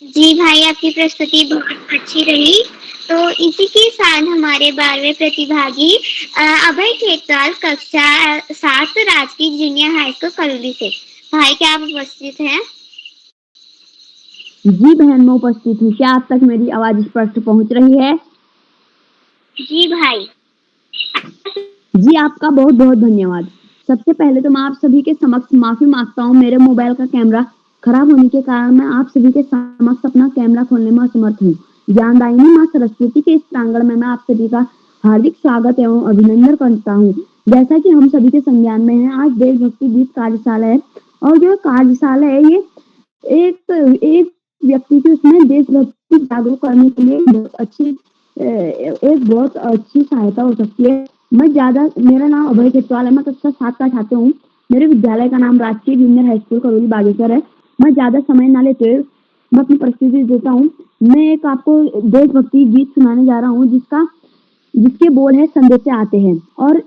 जी भाई, आपकी प्रस्तुति बहुत अच्छी रही। तो इसी के साथ हमारे 12वें प्रतिभागी अभय खेतवाल, कक्षा 7, राजकीय जूनियर हाई स्कूल कलौली से। भाई क्या आप उपस्थित हैं? जी बहन, मैं उपस्थित हूँ। क्या आप तक मेरी आवाज स्पष्ट पहुँच रही है? जी भाई। जी आपका बहुत बहुत धन्यवाद। सबसे पहले तो मैं आप सभी के समक्ष माफी मांगता हूँ। मेरे मोबाइल का कैमरा खराब होने के कारण मैं आप सभी के समक्ष अपना कैमरा खोलने में असमर्थ हूँ। ज्ञानदायिनी माँ सरस्वती के इस प्रांगण में मैं आप सभी का हार्दिक स्वागत एवं अभिनंदन करता हूँ। जैसा कि हम सभी के संज्ञान में है, आज देशभक्ति गीत कार्यशाला है और जो कार्यशाला है ये एक व्यक्ति की उसमें देशभक्ति जागरूक करने के लिए बहुत अच्छी सहायता हो सकती है। मेरा नाम अभय खेतवाल है, मैं कक्षा 7 का छात्र हूँ। मेरे विद्यालय का नाम राजकीय junior high school Kalauli Bageshwar है। मैं ज्यादा समय ना लेते हुए मैं अपनी प्रस्तुति देता हूँ। मैं एक आपको देशभक्ति गीत सुनाने जा रहा हूँ जिसके बोल है संदेश से आते हैं। और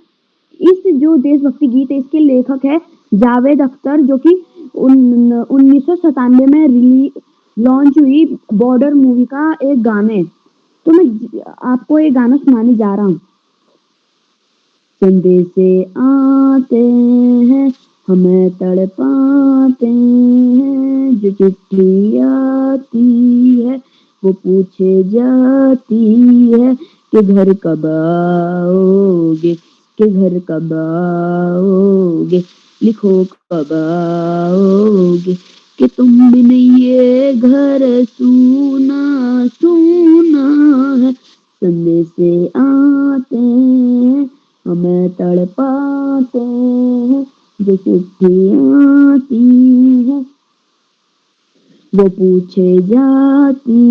इस जो देशभक्ति गीत है इसके लेखक है जावेद अख्तर, जो कि 1997 में लॉन्च हुई बॉर्डर मूवी का एक गाने। तो मैं आपको एक गाना सुनाने जा रहा हूँ। संदेशे आते हैं, हमें तड़पाते हैं, जो चिट्ठी आती है वो पूछे जाती है कि घर कब आओगे, कि घर कब आओगे, लिखो कब आओगे, कि तुम बिन ये घर सूना सूना है। संदेशे आते हैं, हमें तड़पाते हैं, जो चिट्ठी आती है वो पूछे जाती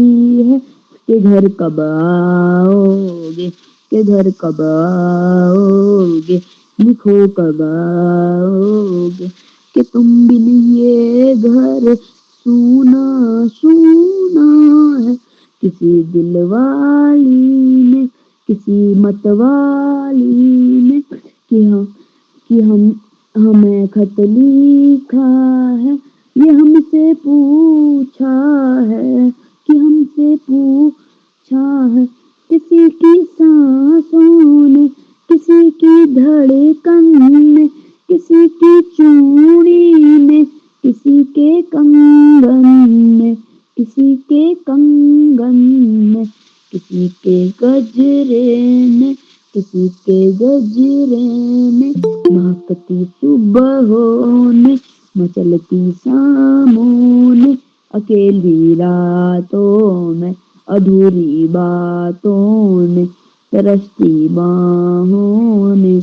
है कि घर कब आओगे, कि घर कब आओगे, लिखो कब आओगे, कि तुम बिन ये घर सूना सूना है। किसी दिल वाली ने, किसी मत वाली ने कि हम हमें खत लिखा है, ये हमसे पूछा है, कि हमसे पूछा है। किसी की सांसों ने, किसी की धड़कन ने, किसी की चूड़ी ने, किसी के कंगन में, किसी के कंगन में, किसी के गजरे ने, किसी के गजरे में, महकती सुबहों ने, मचलती शामों ने, अकेली रातों में, अधूरी बातों ने, तरसती बाहों ने,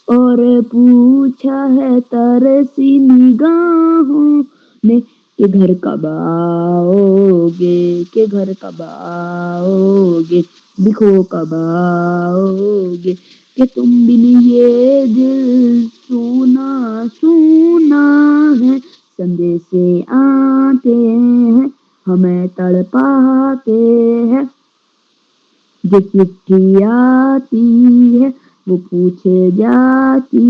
और पूछा है तरसी निगाहों ने कि घर कब आओगे, कि घर कब आओगे, लिखो कब आओगे, कि तुम बिन ये दिल सूना सूना है। संदेशे आते हैं, हमें तड़पाते हैं, जो चिट्ठी आती है वो पूछे जाती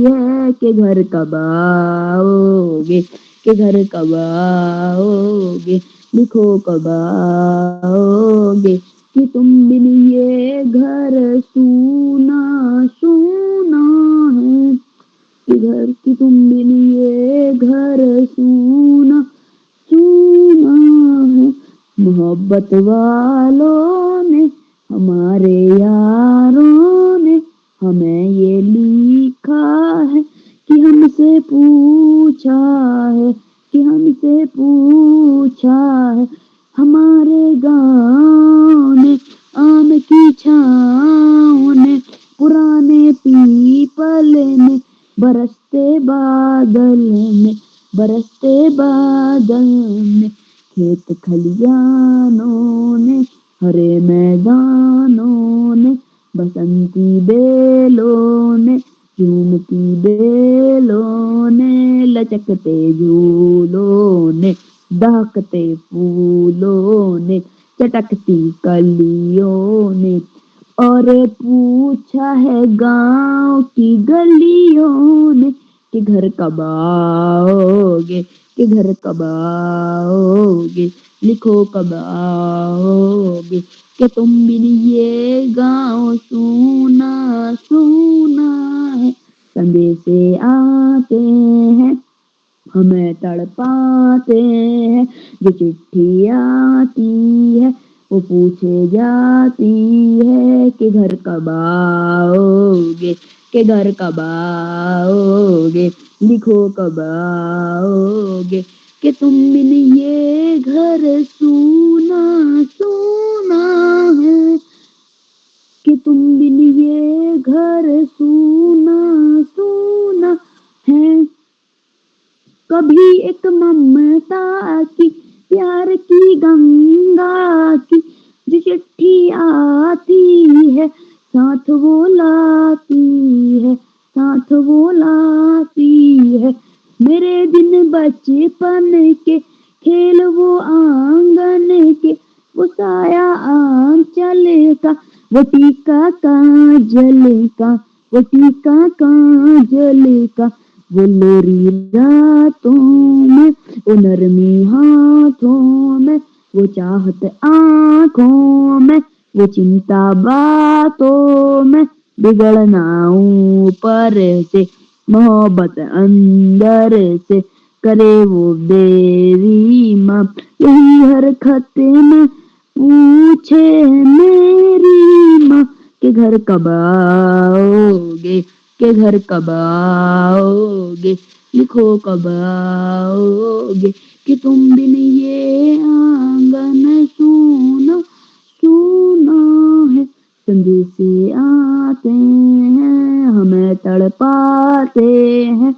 है कि घर कब आओगे, कि घर कब आओगे, लिखो कब आओगे, कि तुम बिन ये घर सूना सूना है, कि तुम बिन ये घर सूना सूना है। मोहब्बत वालों ने, हमारे यारों ने हमें ये लिखा है कि हमसे पूछा है, कि हमसे पूछा है। हमारे गाँव ने, आम की छाँव ने, पुराने पीपल ने, बरसते बादल ने, बरसते बादल ने, खेत खलियानों ने, हरे मैदानों ने, बसंती बेलों ने, झूमती बेलों ने, लचकते झूलों ने, दहकते फूलों ने, चटकती कलियों ने, और पूछा है गाँव की गलियों ने कि घर कब आओगे, कि घर कब आओगे, लिखो कब आओगे, कि तुम बिन ये गाँव सूना सूना है। संदेशे आते हैं, हमें तड़पाते हैं, जो चिट्ठी आती है वो पूछे जाती है कि घर कब आओगे, कि घर कब आओगे, लिखो कब आओगे, कि तुम बिन ये घर सूना सूना है, कि तुम बिन ये घर सूना सूना है। कभी एक ममता की, प्यार की गंगा की, जो चिट्ठी आती है साथ वो लाती है, साथ वो लाती है। मेरे दिन बचपन के, खेल वो आंगन के, वो साया आंचल का, वो टीका काजल का, वो टीका काजल का, वो लोरी रातों में, वो नरमी हाथों में, वो चाहत आँखों में, वो चिंता बातों में, बिगड़ना ऊपर से, मोहब्बत अंदर से, करे वो देवी माँ। यही हरकत में पूछे मेरी माँ के घर कब आओगे, के घर कब आओगे, लिखो कब आओगे, कि तुम बिन ये आंगन सूना सूना है। संदेशे आते हैं हमें तड़पाते हैं,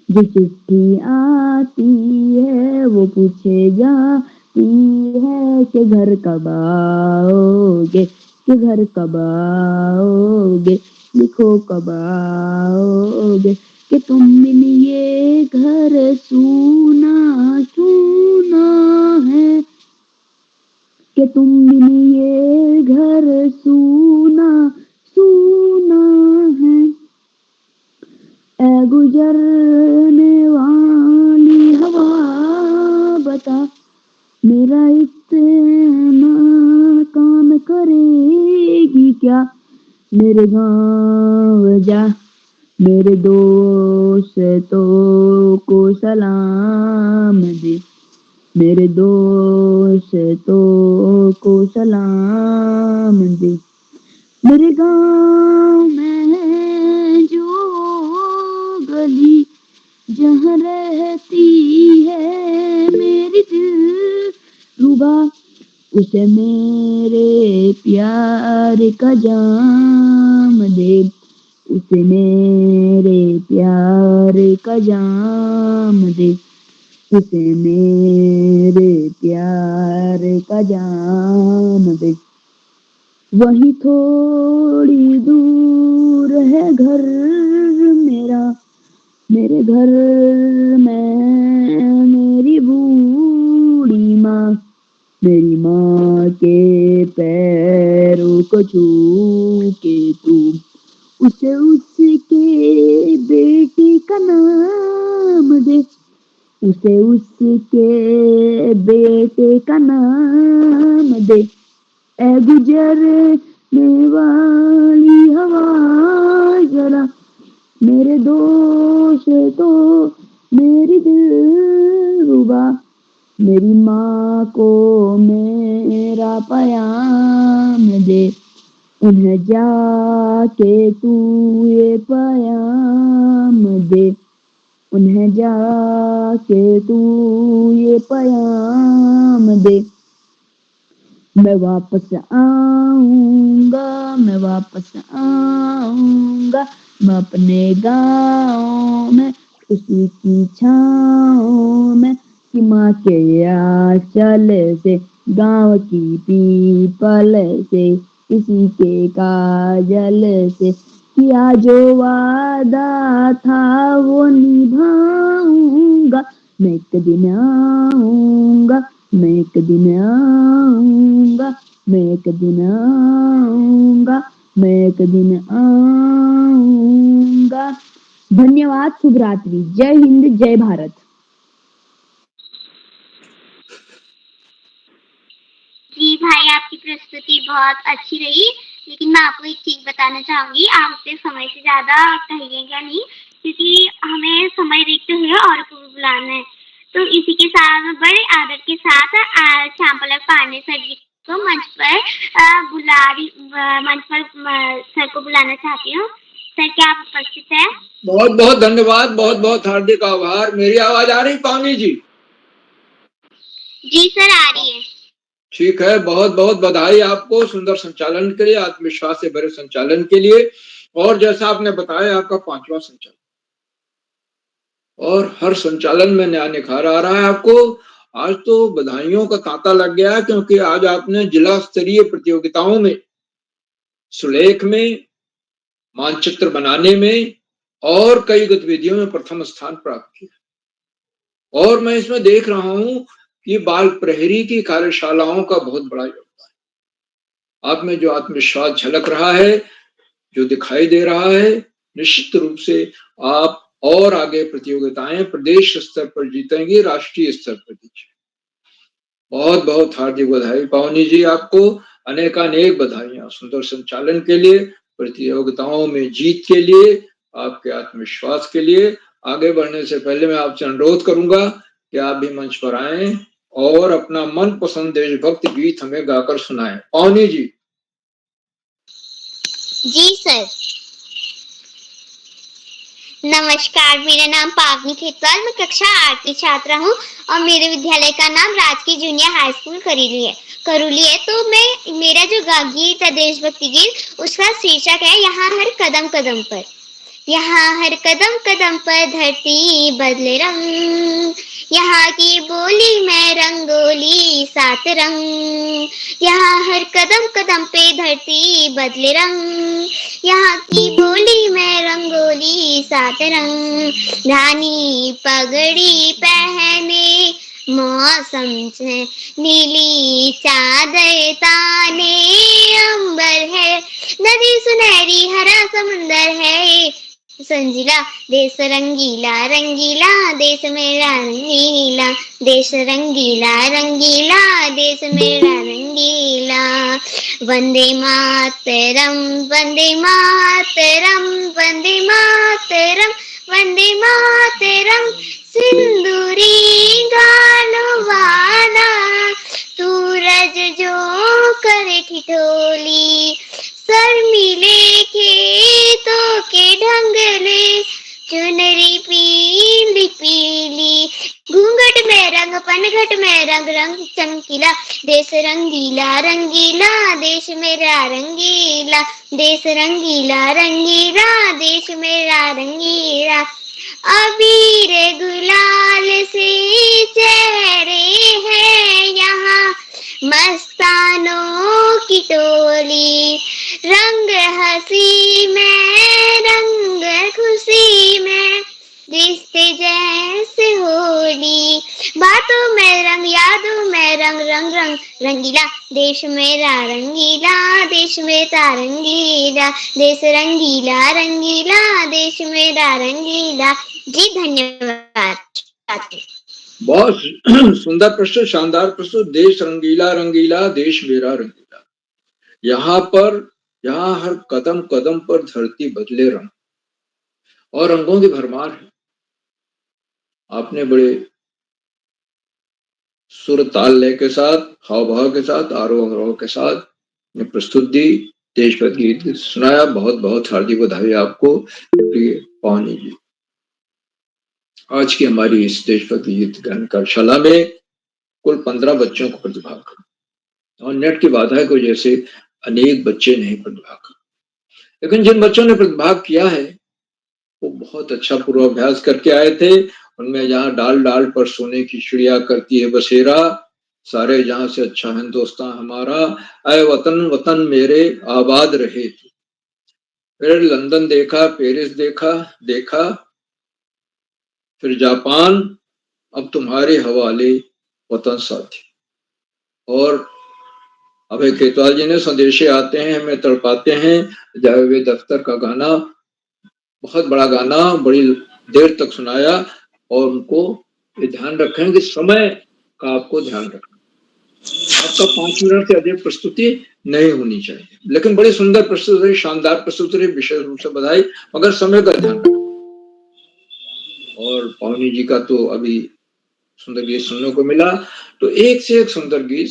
जो चिट्ठी आती है वो पूछे जाती है कि घर कब आओगे, कि घर कब आओगे, लिखो कब आओगे, कि तुम बिन ये घर सूना सूना है, कि तुम बिन ये घर सूना सूना है। ऐ गुजरने वाली हवा बता, मेरा इतना काम करेगी क्या। मेरे गाँव जा, मेरे दोस्तों को सलाम दे, मेरे दोस्तों को सलाम दे। मेरे गाँव में जो गली जहाँ रहती है मेरी दिलरुबा, उसे मेरे प्यार का जाम दे, उसे मेरे प्यार का जाम दे, उसे मेरे प्यार का जाम दे। वहीं थोड़ी दूर है घर मेरा, मेरे घर में मेरी बूढ़ी माँ, मेरी माँ के पैरों को छू के तू उसे उसके बेटे का नाम दे, उसे उसके बेटे का नाम दे। ऐ गुजरने वाली हवा जरा, मेरे दोस्तों मेरी दिलरुबा, मेरी माँ को मेरा पयाम दे, उन्हें जाके तू ये पयाम दे, उन्हें जाके तू ये पयाम दे। मैं वापस आऊंगा, मैं वापस आऊंगा, मैं अपने गाँव में उसी की छाँव में, कि माँ के आंचल से, गाँव की पीपल से, किसी के काजल से, किया जो वादा था वो निभाऊंगा। मैं एक दिन आऊंगा, मैं एक दिन आऊंगा, मैं एक दिन आऊंगा, मैं एक दिन आऊंगा। धन्यवाद, शुभ रात्रि, जय हिंद, जय भारत। जी भाई, आपकी प्रस्तुति बहुत अच्छी रही, लेकिन मैं आपको एक चीज बताना चाहूंगी, आप अपने समय से ज्यादा कहिएगा नहीं, क्योंकि हमें समय देखते हुए और को भी बुलाना है। तो इसी के साथ मैं बड़े आदर के साथ श्यामपलक पांडे सर जी को मंच पर सर को बुलाना चाहती हूँ। सर, क्या आप उपस्थित हैं? बहुत बहुत धन्यवाद, बहुत बहुत हार्दिक आभार। मेरी आवाज आ रही पावनी जी? जी सर, आ रही है। ठीक है, बहुत बहुत बधाई आपको सुंदर संचालन के लिए, आत्मविश्वास से भरे संचालन के लिए। और जैसा आपने बताया, आपका 5वां संचालन और हर संचालन में नया निखार आ रहा है आपको। आज तो बधाइयों का तांता लग गया, क्योंकि आज आपने जिला स्तरीय प्रतियोगिताओं में सुलेख में, मानचित्र बनाने में और कई गतिविधियों में प्रथम स्थान प्राप्त किया। और मैं इसमें देख रहा हूं कि बाल प्रहरी की कार्यशालाओं का बहुत बड़ा योगदान। आप में जो आत्मविश्वास झलक रहा है, जो दिखाई दे रहा है, निश्चित रूप से आप और आगे प्रतियोगिताएं प्रदेश स्तर पर जीतेंगी, राष्ट्रीय स्तर पर जीतेंगी। बहुत बहुत हार्दिक बधाई पावनी जी, आपको अनेकानेक बधाइयां सुंदर संचालन के लिए, प्रतियोगिताओं में जीत के लिए, आपके आत्मविश्वास के लिए। आगे बढ़ने से पहले मैं आपसे अनुरोध करूंगा कि आप भी मंच पर आएं और अपना मनपसंद देशभक्ति गीत हमें गाकर सुनाएं। पावनी जी। जी सर। नमस्कार, मेरा नाम पावनी खेतवाल, मैं कक्षा 8 की छात्रा हूँ और मेरे विद्यालय का नाम राजकीय जूनियर हाई स्कूल करूली है। तो मेरा जो गीत है देशभक्ति गीत, उसका शीर्षक है यहाँ हर कदम कदम पर। यहाँ हर कदम कदम पर धरती बदले रंग, यहाँ की बोली में रंगोली सात रंग। यहाँ हर कदम कदम पे धरती बदले रंग, यहाँ की बोली में रंगोली सात रंग। रानी पगड़ी पहने मौसम से नीली चादर ताने, अंबर है नदी सुनहरी हरा समुंदर है, संजीला देश रंगीला रंगीला देश मेरा रंगीला, देश रंगीला रंगीला देश मेरा रंगीला। वंदे मातरम वंदे मातरम वंदे मातरम वंदे मातरम, सिंदूरी गालो वाला सूरज जो करे ठिठोली, सर मिले खेतों के ढंगले चुनरी पीली पीली, घूंघट में रंग पनघट में रंग रंग चमकीला, देश रंगीला रंगीला देश मेरा रंगीला, देश रंगीला रंगीला देश मेरा रंगीला। अबीर गुलाल से चेहरे हैं यहाँ मस्तानों की टोली, रंग हंसी में रंग खुशी में रिश्ते जैसे होली, बातों में रंग यादों में रंग रंग रंग रंगीला, देश मेरा रंगीला देश मेरा रंगीला, देश रंगीला रंगीला देश मेरा रंगीला। जी धन्यवाद। बहुत सुंदर प्रश्न, शानदार प्रश्न। देश रंगीला रंगीला देश मेरा रंगीला, यहाँ हर कदम कदम पर धरती बदले रंग और रंगों की भरमार है। आपने बड़े सुर ताल लय के साथ, हाव भाव के साथ, आरोह अवरोह के साथ प्रस्तुत दी, देशभक्ति गीत सुनाया। बहुत बहुत हार्दिक बधाई आपको प्रिय पावनी जी। आज की हमारी इस देशभक्ति गीत गायन कार्यशाला में कुल 15 बच्चों को प्रतिभाग कर, और नेट की बाधा की वजह से अनेक बच्चे नहीं प्रतिभाग कर, लेकिन जिन बच्चों ने प्रतिभाग किया है वो बहुत अच्छा पूर्वाभ्यास करके आए थे। उनमें जहाँ डाल डाल पर सोने की चिड़िया करती है बसेरा, सारे जहां से अच्छा हिंदुस्तान हमारा, ऐ वतन वतन मेरे आबाद रहे तू, फिर लंदन देखा, पेरिस देखा देखा, फिर जापान, अब तुम्हारे हवाले वतन साथी। और अभय खेतवाल जी ने संदेशे आते हैं हमें तड़पाते हैं, जावेद अख्तर का गाना, बहुत बड़ा गाना, बड़ी देर तक सुनाया। और उनको ये ध्यान रखें कि समय का आपको ध्यान रखना, आपका 5 मिनट से अधिक प्रस्तुति नहीं होनी चाहिए। लेकिन बड़ी सुंदर प्रस्तुति, शानदार प्रस्तुति, विशेष रूप से बधाई, मगर समय का ध्यान रखना। और पावनी जी का तो अभी सुंदर गीत सुनने को मिला, तो एक से एक सुंदर गीत,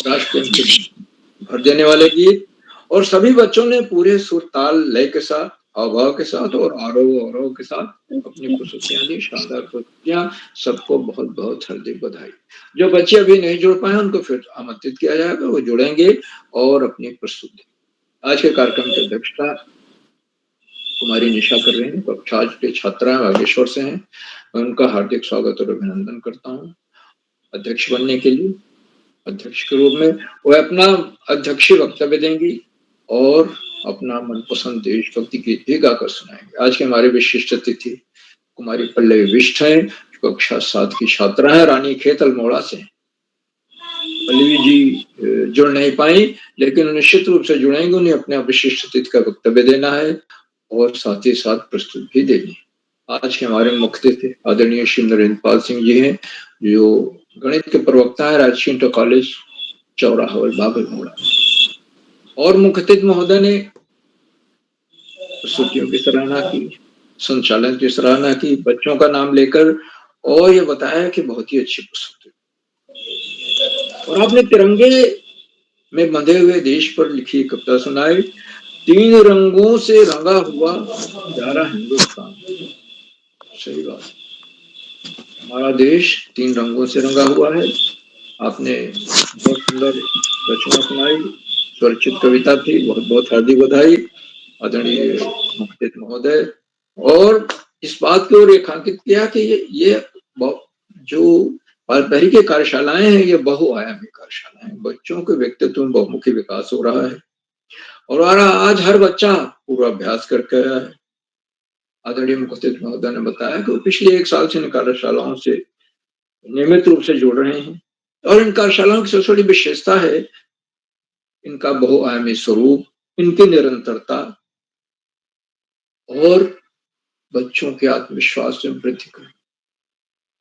राष्ट्रप्रेम से भर देने वाले गीत, और सभी बच्चों ने पूरे सुर ताल लय के साथ, हाव के साथ और आरोह अवरोह के साथ अपनी प्रस्तुतियां दी, शानदार प्रस्तुतियां। सबको बहुत बहुत हार्दिक बधाई। जो बच्चे अभी नहीं जुड़ पाए उनको फिर आमंत्रित किया जाएगा, वो जुड़ेंगे और अपनी प्रस्तुति। आज के कार्यक्रम की अध्यक्षता कुमारी निशा कर रहे हैं, कक्षा 8 के छात्रा बागेश्वर से हैं। मैं उनका हार्दिक स्वागत और अभिनंदन करता हूँ अध्यक्ष बनने के लिए। अध्यक्ष के रूप में वह अपना अध्यक्षीय वक्तव्य देंगी और अपना मनपसंद देशभक्ति गीत भी गाकर सुनाएंगे। आज के हमारे विशिष्ट अतिथि कुमारी पल्लवी विष्ट हैं, कक्षा 7 की छात्रा है, रानी खेत अल्मोड़ा से। पल्लवी जी जुड़ नहीं पाई, लेकिन निश्चित रूप से जुड़ेंगे। उन्हें अपने विशिष्ट अतिथि का वक्तव्य देना है और साथ ही साथ प्रस्तुत भी देनी है। आज के हमारे मुख्य अतिथि आदरणीय श्री नरेंद्र पाल सिंह जी हैं, जो गणित के प्रवक्ता है राजकीय इंटर कॉलेज चौराहा बागलमोड़ा। और मुख्य अतिथि महोदय ने प्रस्तुतियों की सराहना की, संचालन की सराहना की, बच्चों का नाम लेकर, और ये बताया कि बहुत ही अच्छी प्रस्तुति। और आपने तिरंगे में बंधे हुए देश पर लिखी कविता सुनाई, 3 रंगों से रंगा हुआ प्यारा हिंदुस्तान। सही बात, हमारा देश 3 रंगों से रंगा हुआ है। आपने बहुत सुंदर रचना सुनाई, स्वरचित कविता थी, बहुत बहुत हार्दिक बधाई आदरणीय मुख्य अतिथि महोदय। और इस बात को रेखांकित किया कि ये जो बाल-पहरी की कार्यशालाएं हैं, ये बहुआयामी कार्यशालाएं, बच्चों के व्यक्तित्व में बहुमुखी विकास हो रहा है। और आज हर बच्चा पूर्वाभ्यास करके आया है। आदरणीय मुख्य अतिथि महोदय ने बताया कि वो पिछले 1 साल से इन कार्यशालाओं से नियमित रूप से जुड़ रहे हैं। और इन कार्यशालाओं की सबसे बड़ी विशेषता है इनका बहुआयामी स्वरूप, इनकी निरंतरता और बच्चों के आत्मविश्वास में वृद्धि कर।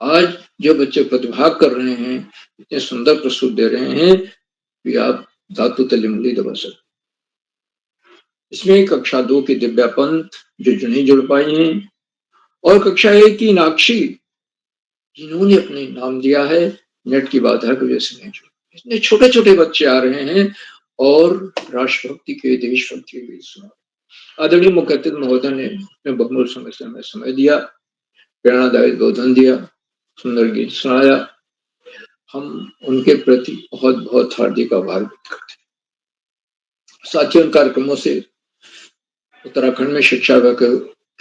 आज जो बच्चे प्रतिभाग कर रहे हैं, इतने सुंदर प्रस्तुत दे रहे हैं कि आप धातु तले उंगली दबा सकते। इसमें कक्षा 2 की दिव्या पंत जो नहीं जुड़ पाई हैं, और कक्षा 1 की मीनाक्षी जिन्होंने अपने नाम दिया है, नेट की बाधा की वजह से नहीं जुड़। इतने छोटे छोटे बच्चे आ रहे हैं और राष्ट्रभक्ति के, देशभक्ति के गीत सुना। आदरणीय मुख्य अतिथि महोदय ने बहुमूल्य समय दिया, प्रेरणादायक बोधन दिया, सुंदर गीत सुनाया। हम उनके प्रति बहुत बहुत हार्दिक आभार व्यक्त करते हैं। साथियों, कार्यक्रमों से उत्तराखंड में शिक्षा विभाग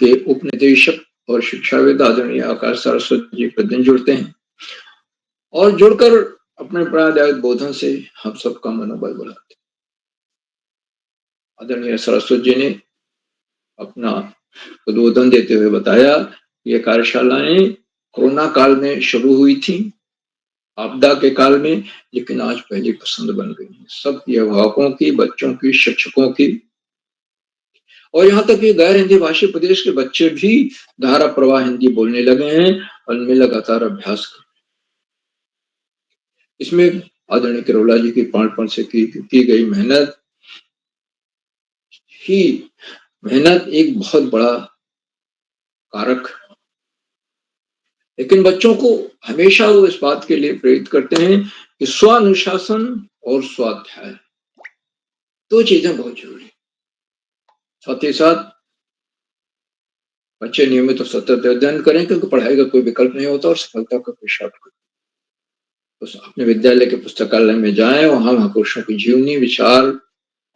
के उप निदेशक और शिक्षाविद आदरणीय आकाश सरस्वती जी प्रतिदिन जुड़ते हैं, और जुड़कर अपने प्रेरणादायक बोधन से हम सबका मनोबल बढ़ाते हैं। आदरणीय सरस्वती जी ने अपना उद्बोधन देते हुए बताया, ये कार्यशालाएं कोरोना काल में शुरू हुई थी, आपदा के काल में, लेकिन आज पहली पसंद बन गई है सब अभिभावकों की, बच्चों की, शिक्षकों की, और यहाँ तक कि गैर हिंदी भाषी प्रदेश के बच्चे भी धारा प्रवाह हिंदी बोलने लगे हैं और इनमें लगातार अभ्यास कर। इसमें आदरणीय किरोला जी की प्राणपण से की गई मेहनत एक बहुत बड़ा कारक, लेकिन बच्चों को हमेशा वो इस बात के लिए प्रेरित करते हैं कि स्वानुशासन और स्वाध्याय 2 चीजें बहुत जरूरी। साथ ही साथ बच्चे नियमित और सतत अध्ययन करें, क्योंकि पढ़ाई का कोई विकल्प नहीं होता और सफलता का कोई शॉर्टकट। तो अपने विद्यालय के पुस्तकालय में जाएं, वहां महापुरुषों की जीवनी, विचार,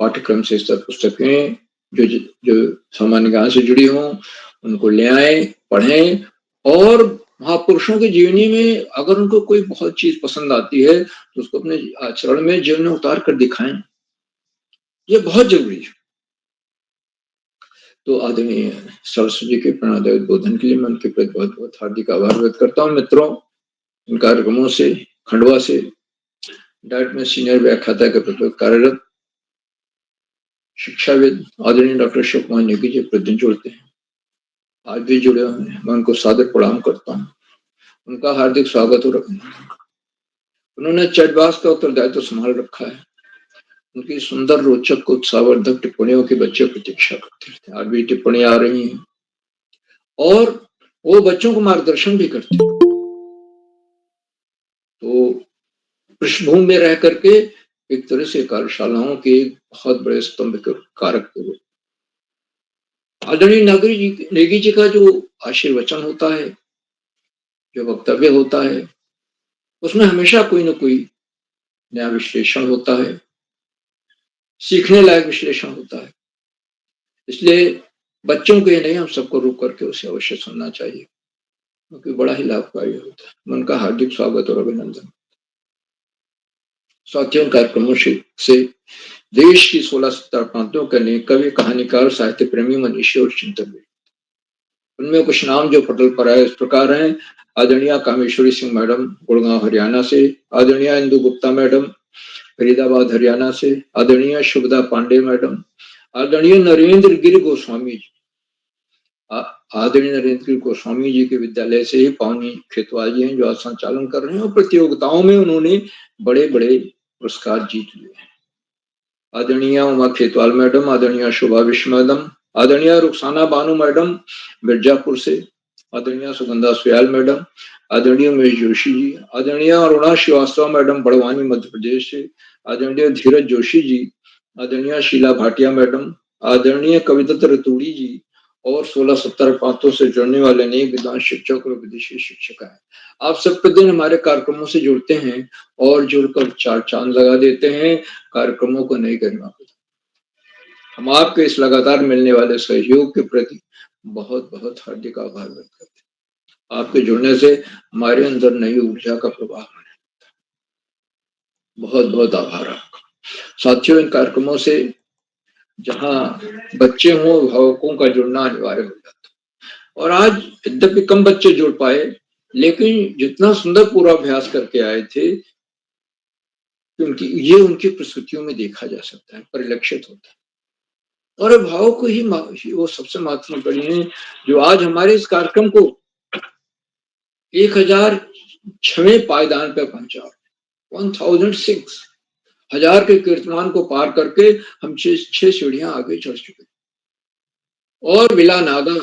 पाठ्यक्रम से स्तर पुस्तकें जो सामान्य ज्ञान से जुड़ी हों, उनको ले आए, पढ़ें, और महापुरुषों की जीवनी में अगर उनको कोई बहुत चीज पसंद आती है तो उसको अपने आचरण में, जीवन में उतार कर दिखाएं। ये बहुत जरूरी है। तो आदरणीय सरस्वती जी के प्रेरणादायक बोधन के लिए मैं उनके प्रति बहुत बहुत हार्दिक आभार व्यक्त करता हूँ। मित्रों, इन कार्यक्रमों से खंडवा से डाइट में सीनियर व्याख्याता के पद पर कार्यरत शिक्षाविद आदरणीय डॉक्टर शिव कुमार नेगी जी प्रतिदिन जुड़ते हैं, आज भी जुड़े हुए हैं। मैं उनको सादर प्रणाम करता हूँ, उनका हार्दिक स्वागत हो रखा है। उन्होंने चैटबॉक्स का उत्तरदायित्व संभाल रखा है। उनकी सुंदर, रोचक, उत्साहवर्धक टिप्पणियों के बच्चे प्रतीक्षा करते थे। आज भी टिप्पणी आ रही हैं और वो बच्चों को मार्गदर्शन भी करते हैं। तो पृष्ठभूमि में रह करके एक तरह से कार्यशालाओं के बहुत बड़े स्तंभ के कारक थे। आदरणीय नेगी जी का जो आशीर्वचन होता है, जो वक्तव्य होता है, उसमें हमेशा कोई ना कोई नया विश्लेषण होता है, सीखने लायक विश्लेषण होता है। इसलिए बच्चों के नहीं, हम सबको रुक करके उसे अवश्य सुनना चाहिए, क्योंकि बड़ा ही लाभकारी होता है। मैं उनका हार्दिक स्वागत और अभिनंदन। साथियों, कार्यक्रमों से देश की 16-17 प्रांतों के अनेक कवि, कहानीकार, साहित्य प्रेमी, मनीषी और चिंतक, उनमें कुछ नाम जो पटल पर आए इस प्रकार हैं। आदरणीय कामेश्वरी सिंह मैडम गुड़गांव हरियाणा से, आदरणीय इंदु गुप्ता मैडम फरीदाबाद हरियाणा से, आदरणीय शुभदा पांडे मैडम, आदरणीय नरेंद्र गिरि गोस्वामी जी, आदरणीय नरेंद्र गोस्वामी जी के विद्यालय से ही पावनी खेतवाल जी हैं जो आज संचालन कर रहे हैं और प्रतियोगिताओं में उन्होंने बड़े बड़े पुरस्कार जीत लिए हैं। आदरणीय उमा खेतवाल मैडम, आदरणीय शोभा विश्व मैडम, आदरणीय रुखसाना बानो मैडम मिर्जापुर से, आदरणीय सुगंधा सुयाल मैडम, आदरणीय उमेश जोशी जी, आदरणीय अरुणा श्रीवास्तव मैडम बड़वानी मध्य प्रदेश से, आदरणीय धीरज जोशी जी, आदरणीय शीला भाटिया मैडम, आदरणीय कविदत्त रतूड़ी जी और 16-17 प्रांतों से जुड़ने वाले अनेक विद्वान शिक्षक और विदेशी शिक्षक हैं। आप सब प्रतिदिन हमारे कार्यक्रमों से जुड़ते हैं और जुड़कर चार चांद लगा देते हैं, कार्यक्रमों को नई गरिमा देते हैं। हम आपके इस लगातार मिलने वाले सहयोग के प्रति बहुत बहुत हार्दिक आभार व्यक्त करते हैं। आपके जुड़ने से हमारे अंदर नई ऊर्जा का प्रवाह होने लगता है। बहुत बहुत आभार आपका। साथियों, इन कार्यक्रमों से जहां बच्चे हों, अभिभावकों का जुड़ना अनिवार्य हो जाता है। और आज यद्यपि कम बच्चे जुड़ पाए, लेकिन जितना सुंदर पूर्वाभ्यास करके आए थे, ये उनकी प्रस्तुतियों में देखा जा सकता है, परिलक्षित होता है। और अभिभावक को ही वो सबसे महत्वपूर्ण कड़ी है जो आज हमारे इस कार्यक्रम को 1006वें पायदान पे पहुंचा, 1006 1000 के कीर्तिमान को पार करके हम 6 सीढ़ियां आगे चढ़ चुके और बिला नागा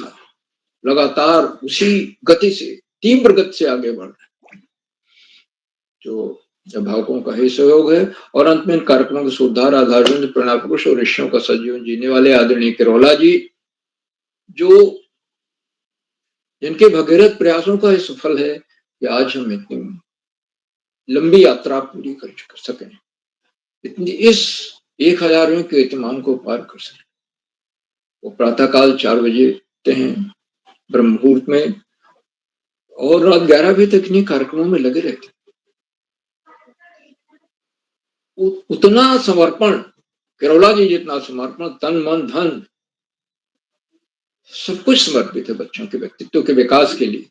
लगातार उसी गति से, तीव्र गति से आगे बढ़ रहे हैं। जो अभिभावकों का ही सहयोग है। और अंत में इन कार्यक्रमों के सुधार आधारबंद प्रेरणा पुरुष और ऋषियों का सजीवन जीने वाले आदरणीय किरोला जी, जो जिनके भगीरथ प्रयासों का सफल है कि आज हम इतनी लंबी यात्रा पूरी कर सकें, इतनी इस 1000वें कीर्तिमान को पार कर सकें। वो प्रातःकाल 4 बजे उठते हैं ब्रह्म मुहूर्त में और रात 11 बजे तक इन्हीं कार्यक्रमों में लगे रहते हैं। उतना समर्पण, किरोला जी जितना समर्पण, तन मन धन सब कुछ समर्पित है बच्चों के व्यक्तित्व के विकास के लिए,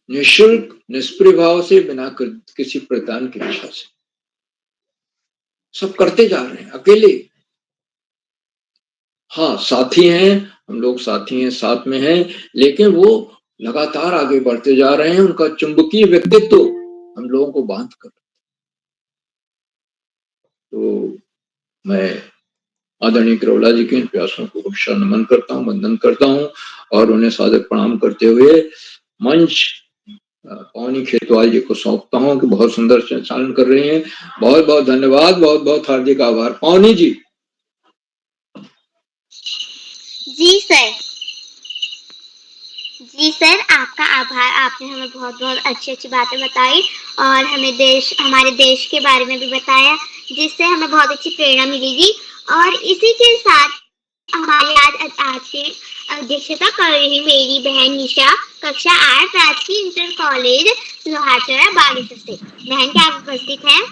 निःशुल्क निष्प्रभाव से, बिना किसी प्रतिदान की इच्छा से सब करते जा रहे हैं अकेले। हाँ, साथी हैं, हम लोग साथी हैं, साथ में हैं, लेकिन वो लगातार आगे बढ़ते जा रहे हैं। उनका चुंबकीय व्यक्तित्व हम लोगों को बांध कर। तो मैं आदरणीय किरोला जी के इन प्रयासों को अक्षर नमन करता हूँ, वंदन करता हूँ और उन्हें सादर प्रणाम करते हुए मंच पावनी खेतवाल जी को सौंपता हूँ कि बहुत सुंदर संचालन कर रहे हैं। बहुत बहुत धन्यवाद, बहुत बहुत हार्दिक आभार। पावनी जी। जी सर, आपका आभार। आपने हमें बहुत बहुत अच्छी अच्छी बातें बताई और हमें हमारे देश के बारे में भी बताया, जिससे हमें बहुत अच्छी प्रेरणा मिलेगी। और इसी के साथ हमारी आज की अध्यक्षता कर रही मेरी बहन निशा, कक्षा 8 राजकीय इंटर कॉलेज लोहारचरा बागेश्वर से। बहन, क्या आप उपस्थित हैं?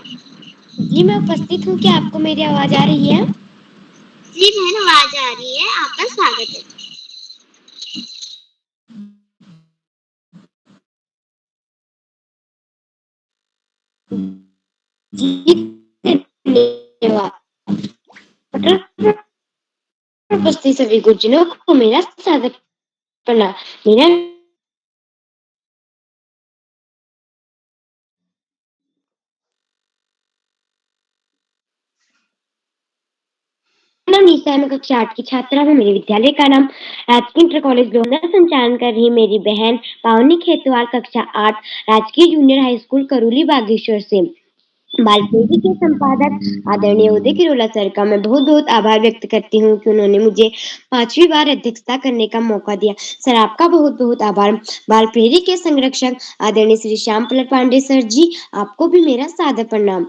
जी मैं उपस्थित हूँ। क्या आपको मेरी आवाज आ रही है? जी बहन, आवाज आ रही है। आपका स्वागत है। उपस्थित सभी गुरुजनों को मेरा सादर प्रणाम। मेरा नाम निशा है, मैं कक्षा 8 की छात्रा हूँ। मेरे विद्यालय का नाम राजकीय इंटर कॉलेज लोहरा संचालन कर रही मेरी बहन पावनी खेतवाल, कक्षा 8 राजकीय जूनियर हाई स्कूल करूली बागेश्वर से। बालप्रेरी के संपादक आदरणीय उदय किरोला सर का मैं बहुत बहुत आभार व्यक्त करती हूँ कि उन्होंने मुझे 5वीं बार अध्यक्षता करने का मौका दिया। सर, आपका बहुत बहुत आभार। बालप्रेरी के संरक्षक आदरणीय श्री श्याम प्रसाद पांडे सर जी, आपको भी मेरा सादर प्रणाम।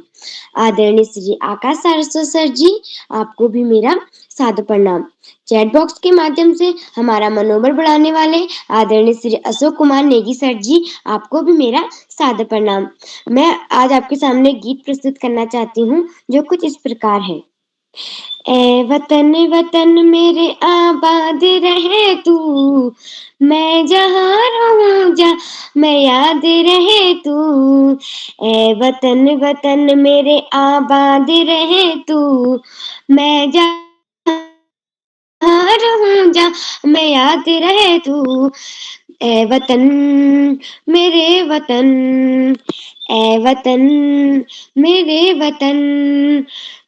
आदरणीय श्री आकाश सारस्वत सर जी, आपको भी मेरा सादर प्रणाम। चैट बॉक्स के माध्यम से हमारा मनोबल बढ़ाने वाले आदरणीय श्री अशोक कुमार नेगी सर जी, आपको भी मेरा सादर प्रणाम। मैं आज आपके सामने गीत प्रस्तुत करना चाहती हूँ जो कुछ इस प्रकार है। ए वतन वतन मेरे आबाद रहे तू, मैं जहाँ रहूं जा मैं याद रहे तू। ए वतन वतन मेरे आबाद रहे तू, मैं जहाँ रहूं जहाँ मैं याद रहे तू। ए वतन मेरे वतन, ए वतन मेरे वतन,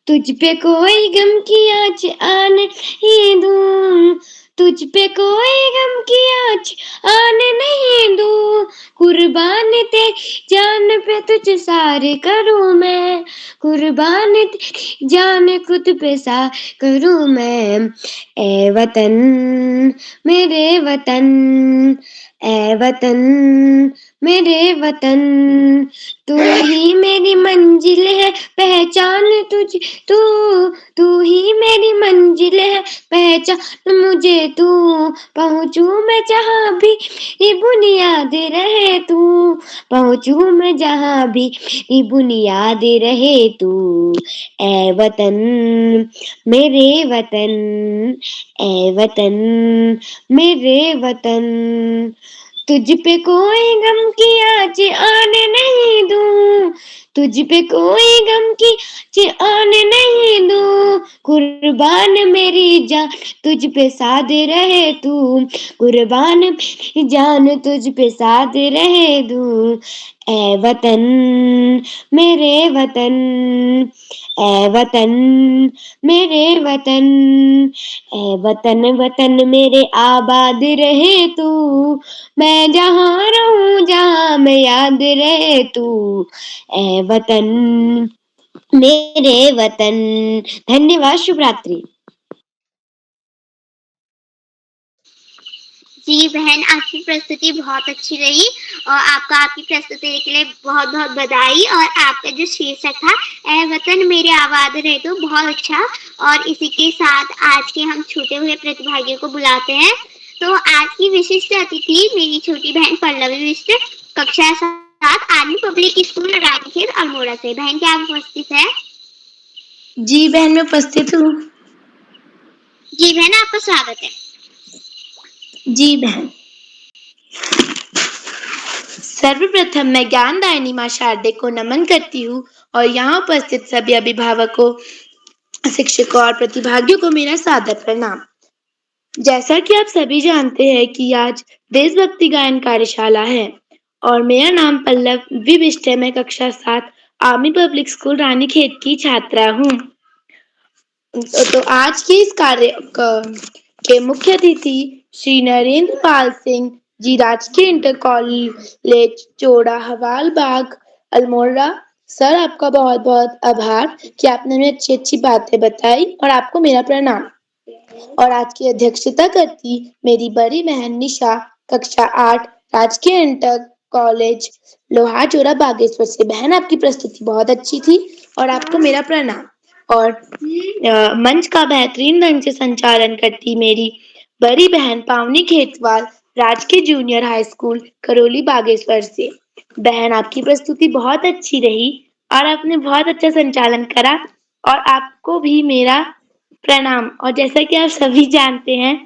तुझ पे कोई गम की आँच आने नहीं दूं, तुझ पे कोई गम की आँच आने नहीं दूं, कुर्बान तेरी जान पे तुझ सारे करूं मैं, कुर्बान तेरी जान खुद पे सार करूं मैं। ए वतन मेरे वतन, ए वतन मेरे वतन, तू ही मेरी मंजिल है पहचान तुझ, तू ही मेरी मंजिल है पहचान मुझे तू, पहुँचूं मैं जहाँ भी ये बुनियाद रहे तू, पहुँचूं मैं जहाँ भी ये बुनियाद रहे तू। ए वतन मेरे वतन, ए वतन मेरे वतन, तुझ पे कोई गम की आँच आने नहीं दूं, तुझ पे कोई गम की आँच आने नहीं दूं, कुर्बान मेरी जान तुझ पे साथ रहे तू, कुर्बान मेरी जान तुझ पे साथ रहे दूं। ए वतन मेरे वतन, ए वतन मेरे वतन, ए वतन वतन मेरे आबाद रहे तू, मैं जहाँ रहूं जहाँ मैं याद रहे तू। ए वतन मेरे वतन। धन्यवाद। शुभ रात्रि। जी बहन, आपकी प्रस्तुति बहुत अच्छी रही और आपकी प्रस्तुति के लिए बहुत बहुत बधाई। और आपका जो शीर्षक था ए वतन मेरे आबाद रहे तो बहुत अच्छा। और इसी के साथ आज के हम छूटे हुए प्रतिभागियों को बुलाते हैं। तो आज की विशिष्ट अतिथि मेरी छोटी बहन पल्लवी मिश्र, कक्षा 7, army public school Ranikhet Almora से। बहन क्या आप उपस्थित है? जी बहन, मैं उपस्थित हूँ। जी बहन, आपका स्वागत है। जी बहन। सर्वप्रथम मैं ज्ञानदायिनी माँ शारदे को नमन करती हूँ और यहाँ उपस्थित सभी अभिभावकों, शिक्षकों और प्रतिभागियों को मेरा सादर प्रणाम। जैसा कि आप सभी जानते हैं कि आज देशभक्ति गायन कार्यशाला है और मेरा नाम पल्लवी बिष्ट है। मैं कक्षा 7 आर्मी पब्लिक स्कूल रानीखेत की छात्रा हूँ। तो आज की इस कार्य के मुख्य अतिथि श्री नरेंद्र पाल सिंह जी, राजकीय इंटर कॉलेज चोड़ा हवाल बाग अल्मोड़ा। सर, आपका बहुत बहुत आभार कि आपने हमें अच्छी अच्छी बातें बताई और आपको मेरा प्रणाम। और आज की अध्यक्षता करती मेरी बड़ी बहन निशा, कक्षा 8 राजकीय इंटर कॉलेज लोहार चोरा बागेश्वर से। बहन, आपकी प्रस्तुति बहुत अच्छी थी और आपको मेरा प्रणाम। और मंच का बेहतरीन ढंग से संचालन करती मेरी बड़ी बहन पावनी खेतवाल, राजकीय junior high school Karauli Bageshwar से। बहन, आपकी प्रस्तुति बहुत अच्छी रही और आपने बहुत अच्छा संचालन करा और आपको भी मेरा प्रणाम। और जैसा कि आप सभी जानते हैं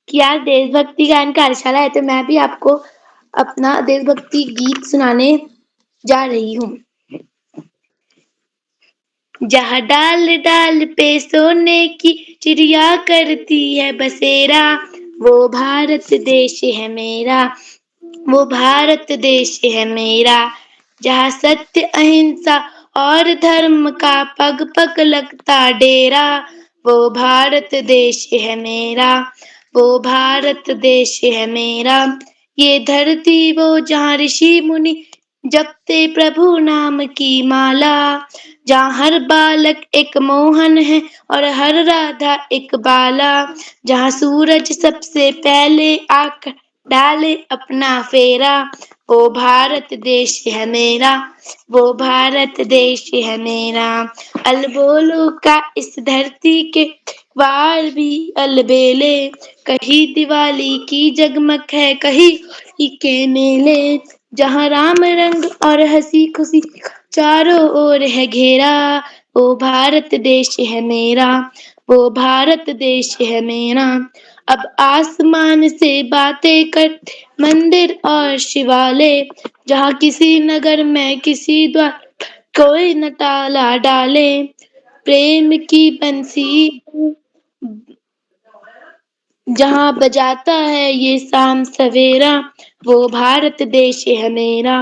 कि आज देशभक्ति गायन कार्यशाला है, तो मैं भी आपको अपना देशभक्ति गीत सुनाने जा रही हूँ। जहाँ डाल डाल पे सोने की चिड़िया करती है बसेरा, वो भारत देश है मेरा, वो भारत देश है मेरा। जहाँ सत्य अहिंसा और धर्म का पग पग लगता डेरा, वो भारत देश है मेरा, वो भारत देश है मेरा। ये धरती वो जहाँ ऋषि मुनि जपते प्रभु नाम की माला, जहाँ हर बालक एक मोहन है और हर राधा एक बाला, जहाँ सूरज सबसे पहले आकर डाले अपना फेरा, वो भारत देश है मेरा, वो भारत देश है मेरा। अलबोलो का इस धरती के वार भी अलबेले, कहीं दिवाली की जगमग है, कहीं के मेले, जहाँ राम रंग और हंसी खुशी चारों ओर है घेरा, वो भारत देश है मेरा, वो भारत देश है मेरा। अब आसमान से बातें कर मंदिर और शिवालय, जहाँ किसी नगर में किसी द्वार कोई न ताला डाले, प्रेम की बंसी जहाँ बजाता है ये शाम सवेरा, वो भारत देश है मेरा,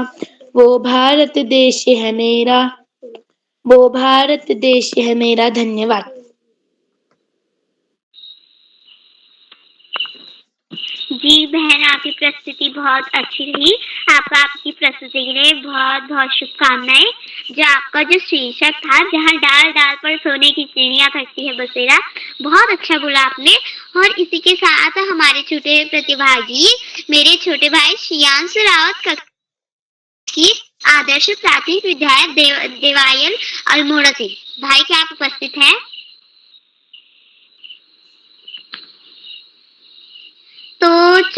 वो भारत देश है मेरा, वो भारत देश है मेरा। धन्यवाद। जी बहन, आपकी प्रस्तुति बहुत अच्छी रही। आपका आपकी प्रस्तुति के लिए बहुत बहुत शुभकामनाएं। जो आपका जो शीर्षक था, जहाँ डाल डाल पर सोने की चिड़िया करती है बसेरा, बहुत अच्छा बोला आपने। और इसी के साथ हमारे छोटे प्रतिभागी, मेरे छोटे भाई श्रियांश रावत की आदर्श प्राथमिक विद्यालय देवायल अल्मोड़ा से। भाई क्या आप उपस्थित हैं? तो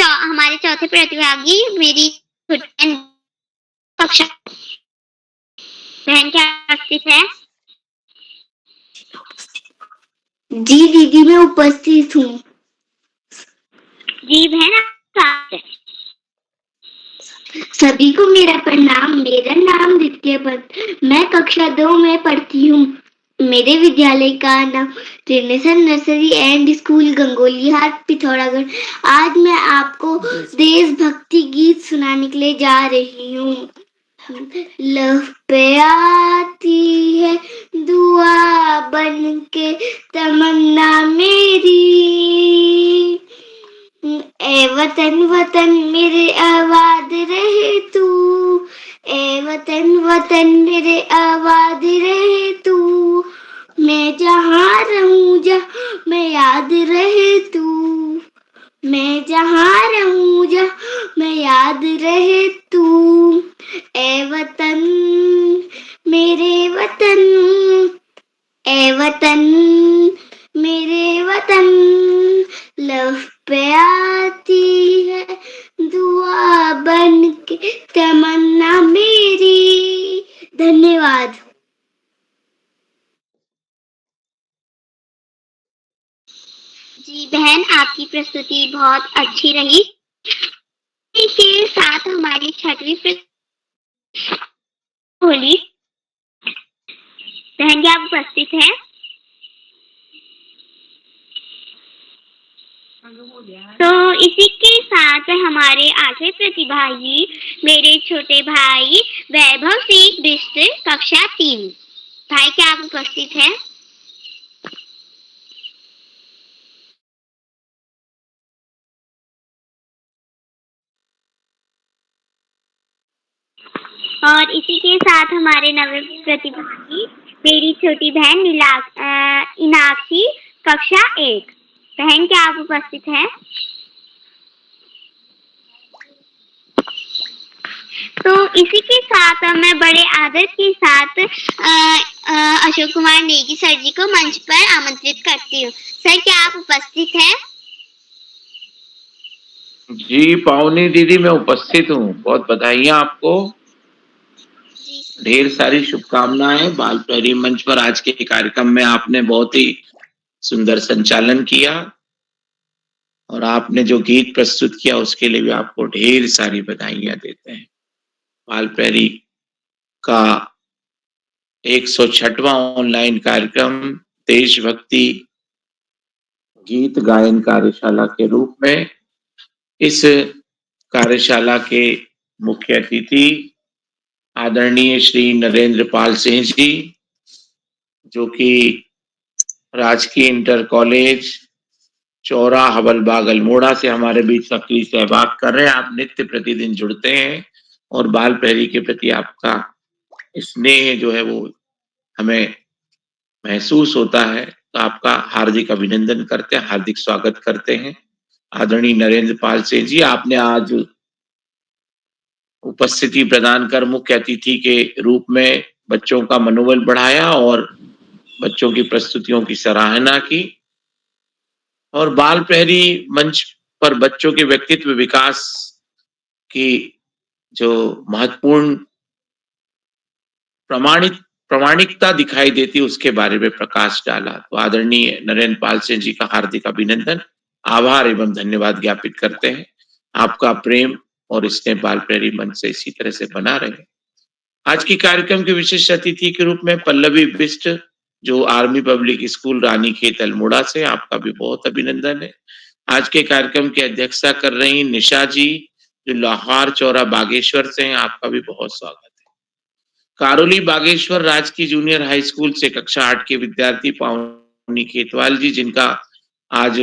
हमारे चौथे प्रतिभागी मेरी छोटी कक्षा बहन क्या उपस्थित है? जी दीदी मैं उपस्थित हूँ। जी बहन, आप सभी को मेरा प्रणाम। मेरा नाम दित्य पद, मैं कक्षा 2 में पढ़ती हूँ। मेरे विद्यालय का नाम ट्रिनेशन nursery and school Gangoli Hat Pithoragarh. आज मैं आपको देशभक्ति गीत सुनाने के लिए जा रही हूँ। लह पे आती है दुआ बन के तमन्ना मेरी, ए वतन वतन मेरे आबाद रहे तू, ए वतन वतन मेरे आबाद रहे तू, मैं जहाँ रहूं जहाँ मैं याद रहे तू, मैं जहाँ रहूं जहाँ मैं याद रहे तू, ए वतन मेरे वतन, ए वतन मेरे वतन, लव पे आती है दुआ बन के तमन्ना मेरी। धन्यवाद। जी बहन, आपकी प्रस्तुति बहुत अच्छी रही। इसके साथ हमारी छठवीं होली बहन क्या आप उपस्थित हैं? तो इसी के साथ हमारे आठवें प्रतिभागी मेरे छोटे भाई वैभव सिंह बिष्ट कक्षा 3। भाई क्या आप उपस्थित हैं? और इसी के साथ हमारे नवे प्रतिभागी मेरी छोटी बहन इनाक्षी कक्षा 1। बहन क्या आप उपस्थित हैं? तो इसी के साथ मैं बड़े आदर के साथ अशोक कुमार नेगी सर जी को मंच पर आमंत्रित करती हूँ। सर क्या आप उपस्थित हैं? जी पावनी दीदी मैं उपस्थित हूँ। बहुत बधाइयाँ आपको, ढेर सारी शुभकामनाएं। बाल प्रहरी मंच पर आज के कार्यक्रम में आपने बहुत ही सुंदर संचालन किया और आपने जो गीत प्रस्तुत किया उसके लिए भी आपको ढेर सारी बधाइयां देते हैं। बाल प्रहरी का 106वां ऑनलाइन कार्यक्रम देशभक्ति गीत गायन कार्यशाला के रूप में, इस कार्यशाला के मुख्य अतिथि आदरणीय श्री नरेंद्र पाल सिंह जी, जो कि राजकीय इंटर कॉलेज चौरा हवलबाग अल्मोड़ा से हमारे बीच सक्रिय सहभाग कर रहे हैं। आप नित्य प्रतिदिन जुड़ते हैं और बाल प्रहरी के प्रति आपका स्नेह जो है वो हमें महसूस होता है। तो आपका हार्दिक अभिनंदन करते हैं, हार्दिक स्वागत करते हैं। आदरणीय नरेंद्र पाल सिंह जी, आपने आज उपस्थिति प्रदान कर मुख्य अतिथि के रूप में बच्चों का मनोबल बढ़ाया और बच्चों की प्रस्तुतियों की सराहना की और बाल प्रहरी मंच पर बच्चों के व्यक्तित्व विकास की जो महत्वपूर्ण प्रामाणिकता दिखाई देती उसके बारे में प्रकाश डाला। तो आदरणीय नरेंद्र पाल सिंह जी का हार्दिक अभिनंदन, आभार एवं धन्यवाद ज्ञापित करते हैं। आपका प्रेम और स्नेह बाल प्रहरी मंच से इसी तरह से बना रहे। आज की कार्यक्रम के विशिष्ट अतिथि के रूप में पल्लवी बिष्ट, जो army public school Ranikhet Almora से, आपका भी बहुत अभिनंदन है। आज के कार्यक्रम की अध्यक्षता कर रही निशा जी, जो लाहौर चौरा बागेश्वर से हैं, आपका भी बहुत स्वागत है। कारोली बागेश्वर राजकीय जूनियर हाई स्कूल से कक्षा 8 के विद्यार्थी पावनी खेतवाल जी, जिनका आज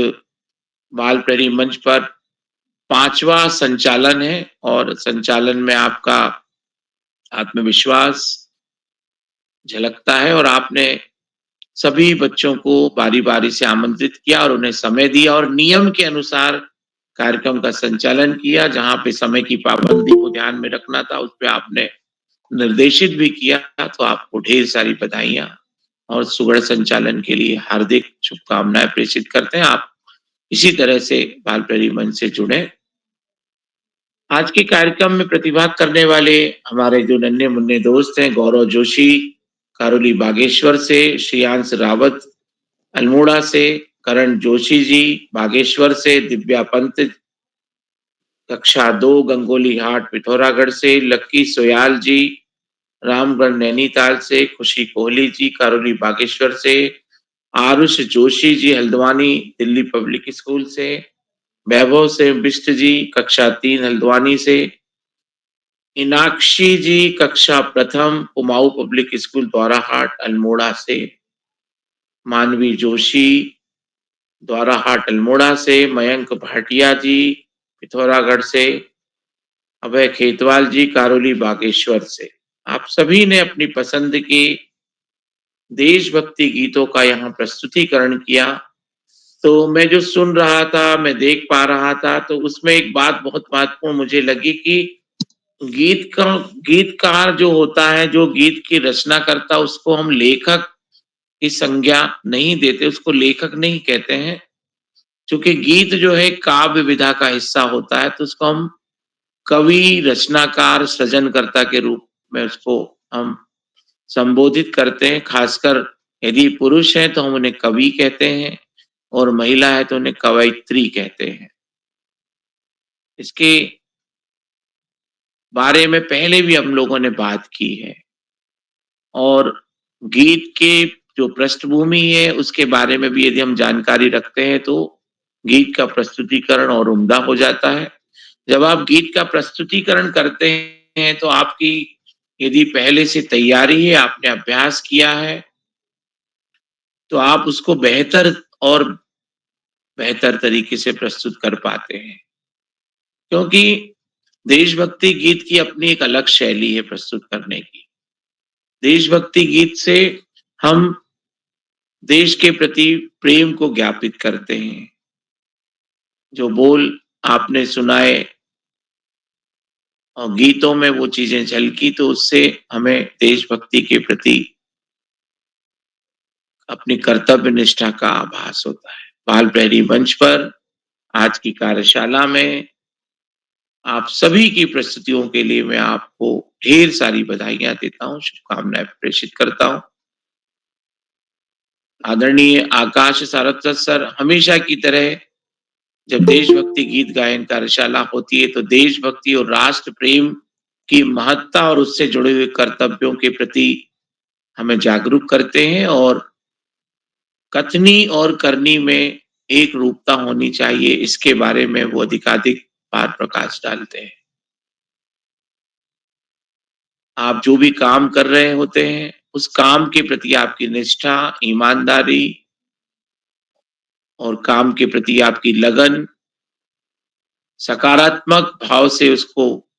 बाल प्रहरी मंच पर 5वां संचालन है और संचालन में आपका आत्मविश्वास झलकता है और आपने सभी बच्चों को बारी-बारी से आमंत्रित किया और उन्हें समय दिया और नियम के अनुसार कार्यक्रम का संचालन किया। जहाँ पे समय की पाबंदी को ध्यान में रखना था, उस पे आपने निर्देशित भी किया, तो आपको ढेर सारी बधाइयाँ और सुगढ़ संचालन के लिए हार्दिक शुभकामनाएं प्रेषित करते हैं। आप इसी तरह से बाल प्रहरी मंच से जुड़े। आज के कार्यक्रम में प्रतिभाग करने वाले हमारे जो नन्हे मुन्ने दोस्त हैं, गौरव जोशी कारोली बागेश्वर से, श्रेयांश रावत अल्मोड़ा से, करण जोशी जी बागेश्वर से, दिव्या पंत कक्षा 2 गंगोली हाट पिथौरागढ़ से, लक्की सोयाल जी रामगढ़ नैनीताल से, खुशी कोहली जी कारोली बागेश्वर से, आरुष जोशी जी हल्द्वानी दिल्ली पब्लिक स्कूल से, वैभव से बिष्ट जी कक्षा 3 हल्द्वानी से, इनाक्षी जी कक्षा प्रथम कुमाऊं पब्लिक स्कूल द्वाराहाट अल्मोड़ा से, मानवी जोशी द्वाराहाट अल्मोड़ा से, मयंक भाटिया जी पिथौरागढ़ से, अभय खेतवाल जी कारोली बागेश्वर से। आप सभी ने अपनी पसंद के देशभक्ति गीतों का यहाँ प्रस्तुतिकरण किया। तो मैं जो सुन रहा था, मैं देख पा रहा था, तो उसमें एक बात बहुत महत्वपूर्ण मुझे लगी कि गीतकार जो होता है, जो गीत की रचना करता है, उसको हम लेखक की संज्ञा नहीं देते, उसको लेखक नहीं कहते हैं। चूंकि गीत जो है काव्य विधा का हिस्सा होता है, तो उसको हम कवि, रचनाकार, सृजनकर्ता के रूप में उसको हम संबोधित करते हैं। खासकर यदि पुरुष हैं तो हम उन्हें कवि कहते हैं और महिला है तो उन्हें कवयित्री कहते हैं। इसके बारे में पहले भी हम लोगों ने बात की है और गीत के जो पृष्ठभूमि है उसके बारे में भी यदि हम जानकारी रखते हैं तो गीत का प्रस्तुतिकरण और उम्दा हो जाता है। जब आप गीत का प्रस्तुतिकरण करते हैं तो आपकी यदि पहले से तैयारी है, आपने अभ्यास किया है, तो आप उसको बेहतर और बेहतर तरीके से प्रस्तुत कर पाते हैं। क्योंकि देशभक्ति गीत की अपनी एक अलग शैली है प्रस्तुत करने की। देशभक्ति गीत से हम देश के प्रति प्रेम को ज्ञापित करते हैं। जो बोल आपने सुनाए और गीतों में वो चीजें झलकी, तो उससे हमें देशभक्ति के प्रति अपनी कर्तव्य निष्ठा का आभास होता है। बाल प्रहरी मंच पर आज की कार्यशाला में आप सभी की प्रस्तुतियों के लिए मैं आपको ढेर सारी बधाइयां देता हूं, शुभकामनाएं प्रेषित करता हूं। आदरणीय आकाश सारस्वत सर, हमेशा की तरह जब देशभक्ति गीत गायन कार्यशाला होती है तो देशभक्ति और राष्ट्र प्रेम की महत्ता और उससे जुड़े हुए कर्तव्यों के प्रति हमें जागरूक करते हैं और कथनी और करनी में एक रूपता होनी चाहिए, इसके बारे में वो अधिकाधिक बार प्रकाश डालते हैं। आप जो भी काम कर रहे होते हैं उस काम के प्रति आपकी निष्ठा, ईमानदारी और काम के प्रति आपकी लगन, सकारात्मक भाव से उसको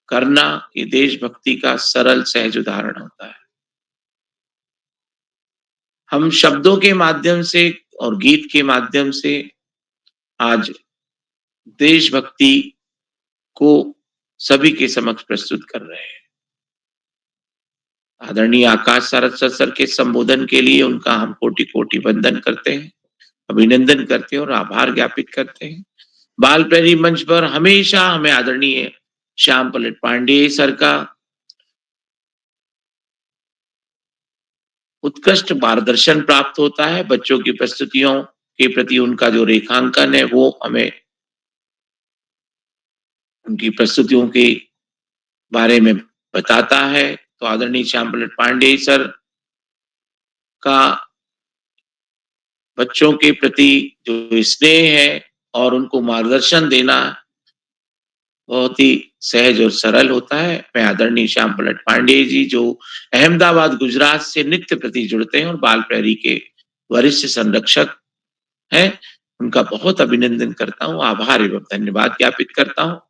करना, ये देशभक्ति का सरल सहज उदाहरण होता है। हम शब्दों के माध्यम से और गीत के माध्यम से आज देशभक्ति को सभी के समक्ष प्रस्तुत कर रहे हैं। आदरणीय आकाश सारस्वत सर के संबोधन के लिए उनका हम कोटि-कोटि वंदन करते हैं, अभिनंदन करते हैं और आभार ज्ञापित करते हैं। बाल प्रहरी मंच पर हमेशा हमें आदरणीय श्याम पलट पांडे सर का उत्कृष्ट मार्गदर्शन प्राप्त होता है। बच्चों की प्रस्तुतियों के प्रति उनका जो रेखांकन है वो हमें उनकी प्रस्तुतियों के बारे में बताता है। तो आदरणीय श्याम पलट पांडे सर का बच्चों के प्रति जो स्नेह है और उनको मार्गदर्शन देना बहुत ही सहज और सरल होता है। मैं आदरणीय श्याम पलट पांडेय जी, जो अहमदाबाद गुजरात से नित्य प्रति जुड़ते हैं और बाल प्रहरी के वरिष्ठ संरक्षक हैं, उनका बहुत अभिनंदन करता हूँ, आभार एवं धन्यवाद ज्ञापित करता हूँ।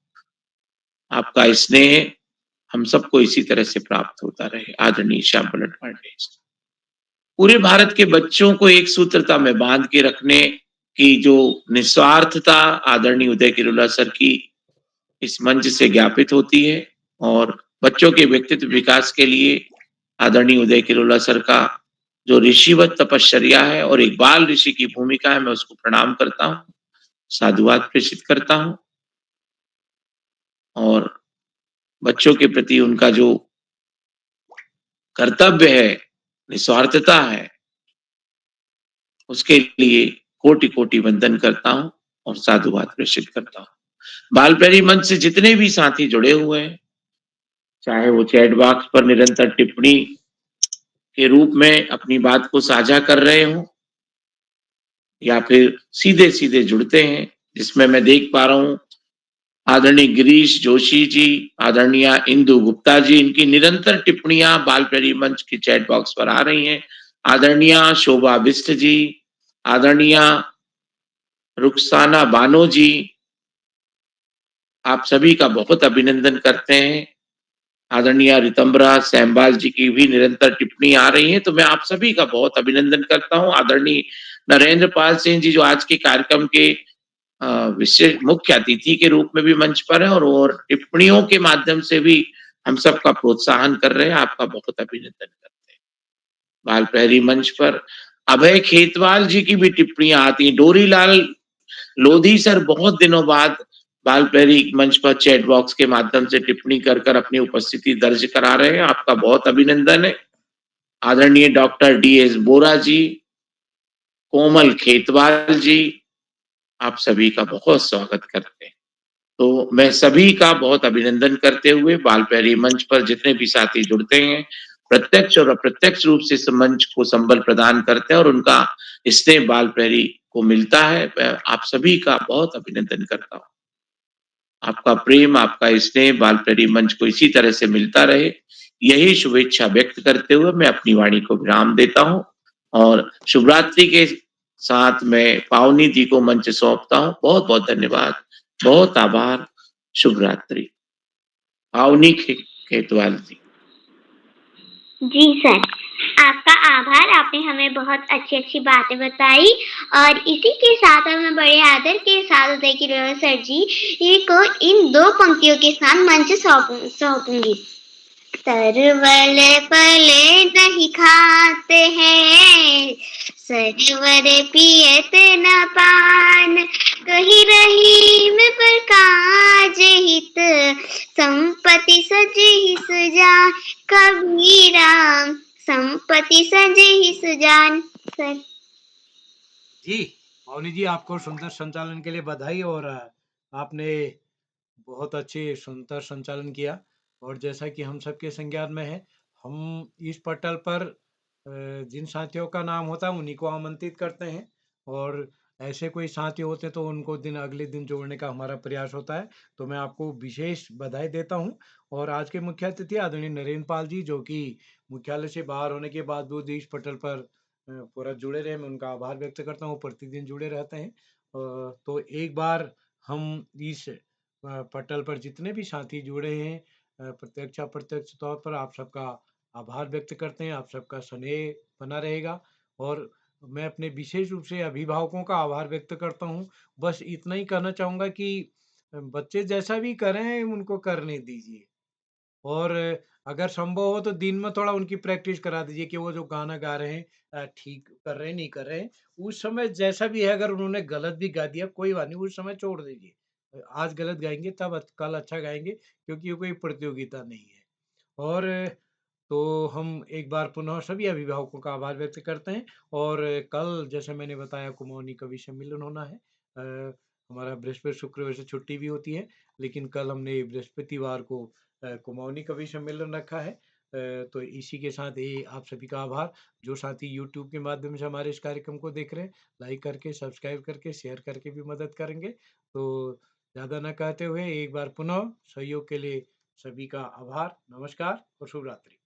आपका स्नेह हम सबको इसी तरह से प्राप्त होता रहे। आदरणीय श्याम पलट पांडेय जी। पूरे भारत के बच्चों को एक सूत्रता में बांध के रखने की जो निस्वार्थता आदरणीय उदय किरोला सर की इस मंच से ज्ञापित होती है, और बच्चों के व्यक्तित्व विकास के लिए आदरणीय उदय किरोला सर का जो ऋषिवत तपश्चर्या है और एक बाल ऋषि की भूमिका है, मैं उसको प्रणाम करता हूँ, साधुवाद प्रेषित करता हूँ। और बच्चों के प्रति उनका जो कर्तव्य है, निस्वार्थता है, उसके लिए कोटि कोटि वंदन करता हूँ और साधुवाद प्रेषित करता हूँ। बाल प्रहरी मंच से जितने भी साथी जुड़े हुए हैं, चाहे वो चैट बॉक्स पर निरंतर टिप्पणी के रूप में अपनी बात को साझा कर रहे हो, या फिर सीधे सीधे जुड़ते हैं, जिसमें मैं देख पा रहा हूँ आदरणीय गिरीश जोशी जी, आदरणीय इंदु गुप्ता जी, इनकी निरंतर टिप्पणियां बाल प्रहरी मंच के चैट बॉक्स पर आ रही हैं। आदरणीय शोभा बिष्ट जी, आदरणीय रुखसाना बानो जी, आप सभी का बहुत अभिनंदन करते हैं। आदरणीय रितंबरा सैमबाल जी की भी निरंतर टिप्पणी आ रही है, तो मैं आप सभी का बहुत अभिनंदन करता हूं। आदरणीय नरेंद्र पाल सिंह जी, जो आज के कार्यक्रम के विशेष मुख्य अतिथि के रूप में भी मंच पर है और टिप्पणियों के माध्यम से भी हम सबका प्रोत्साहन कर रहे हैं, आपका बहुत अभिनंदन करते हैं। बाल प्रहरी मंच पर अभय खेतवाल जी की भी टिप्पणियां आती हैं। डोरीलाल लोधी सर बहुत दिनों बाद बाल प्रहरी मंच पर चैट बॉक्स के माध्यम से टिप्पणी कर कर अपनी उपस्थिति दर्ज करा रहे हैं, आपका बहुत अभिनंदन है। आदरणीय डॉक्टर DS बोरा जी, कोमल खेतवाल जी, आप सभी का बहुत स्वागत करते हैं। तो मैं सभी का बहुत अभिनंदन करते हुए बाल प्रहरी मंच पर जितने भी साथी जुड़ते हैं, प्रत्यक्ष और अप्रत्यक्ष रूप से इस मंच को संबल प्रदान करते हैं और उनका स्नेह बाल प्रहरी को मिलता है, मैं आप सभी का बहुत अभिनंदन करता हूँ। आपका प्रेम, आपका स्नेह बाल प्रहरी मंच को इसी तरह से मिलता रहे, यही शुभेच्छा व्यक्त करते हुए मैं अपनी वाणी को विराम देता हूँ और शुभरात्रि के साथ मैं पावनी जी को मंच सौंपता हूँ। बहुत बहुत धन्यवाद, बहुत आभार, शुभ रात्रि। पावनी खेतवाल जी। जी सर, आपका आभार। आपने हमें बहुत अच्छी अच्छी बातें बताई और इसी के साथ मैं बड़े आदर के साथ उदय किरोला सर जी को इन दो पंक्तियों के साथ मंच सौंपूंगी। सरवल पले नहीं खाते हैं, सरवर पियत न पान, कही रहीम पर काज हित, संपत्ति सजे ही सुजान, कबीरा संपत्ति सजे ही सुजान। सर जी, पावनी जी, आपको सुंदर संचालन के लिए बधाई। और आपने बहुत अच्छे सुंदर संचालन किया। और जैसा कि हम सबके संज्ञान में है, हम इस पटल पर जिन साथियों का नाम होता है उन्हीं को आमंत्रित करते हैं, और ऐसे कोई साथी होते तो उनको अगले दिन जोड़ने का हमारा प्रयास होता है। तो मैं आपको विशेष बधाई देता हूँ। और आज के मुख्य अतिथि आदरणीय नरेंद्र पाल जी, जो कि मुख्यालय से बाहर होने के बावजूद इस पटल पर पूरा जुड़े रहे, मैं उनका आभार व्यक्त करता हूँ। प्रतिदिन जुड़े रहते हैं। तो एक बार हम इस पटल पर जितने भी साथी जुड़े हैं, प्रत्यक्ष अप्रत्यक्ष तौर पर आप सबका आभार व्यक्त करते हैं। आप सबका स्नेह बना रहेगा। और मैं अपने विशेष रूप से अभिभावकों का आभार व्यक्त करता हूँ। बस इतना ही कहना चाहूँगा कि बच्चे जैसा भी करें उनको करने दीजिए। और अगर संभव हो तो दिन में थोड़ा उनकी प्रैक्टिस करा दीजिए कि वो जो गाना गा रहे हैं ठीक कर रहे हैं नहीं कर रहे हैं। उस समय जैसा भी है, अगर उन्होंने गलत भी गा दिया कोई बात नहीं, उस समय छोड़ दीजिए। आज गलत गाएंगे तब कल अच्छा गाएंगे, क्योंकि ये कोई प्रतियोगिता नहीं है। और तो हम एक बार पुनः सभी अभिभावकों का आभार व्यक्त करते हैं। और कल जैसे मैंने बताया कुमाऊनी कवि सम्मेलन होना है। हमारा बृहस्पति शुक्रवार से छुट्टी भी होती है, लेकिन कल हमने बृहस्पतिवार को कुमाऊनी कवि सम्मेलन रखा है। तो इसी के साथ ये आप सभी का आभार। जो साथी यूट्यूब के माध्यम से हमारे इस कार्यक्रम को देख रहे हैं, लाइक करके, सब्सक्राइब करके, शेयर करके भी मदद करेंगे। तो ज़्यादा ना कहते हुए एक बार पुनः सहयोग के लिए सभी का आभार, नमस्कार और शुभ रात्रि।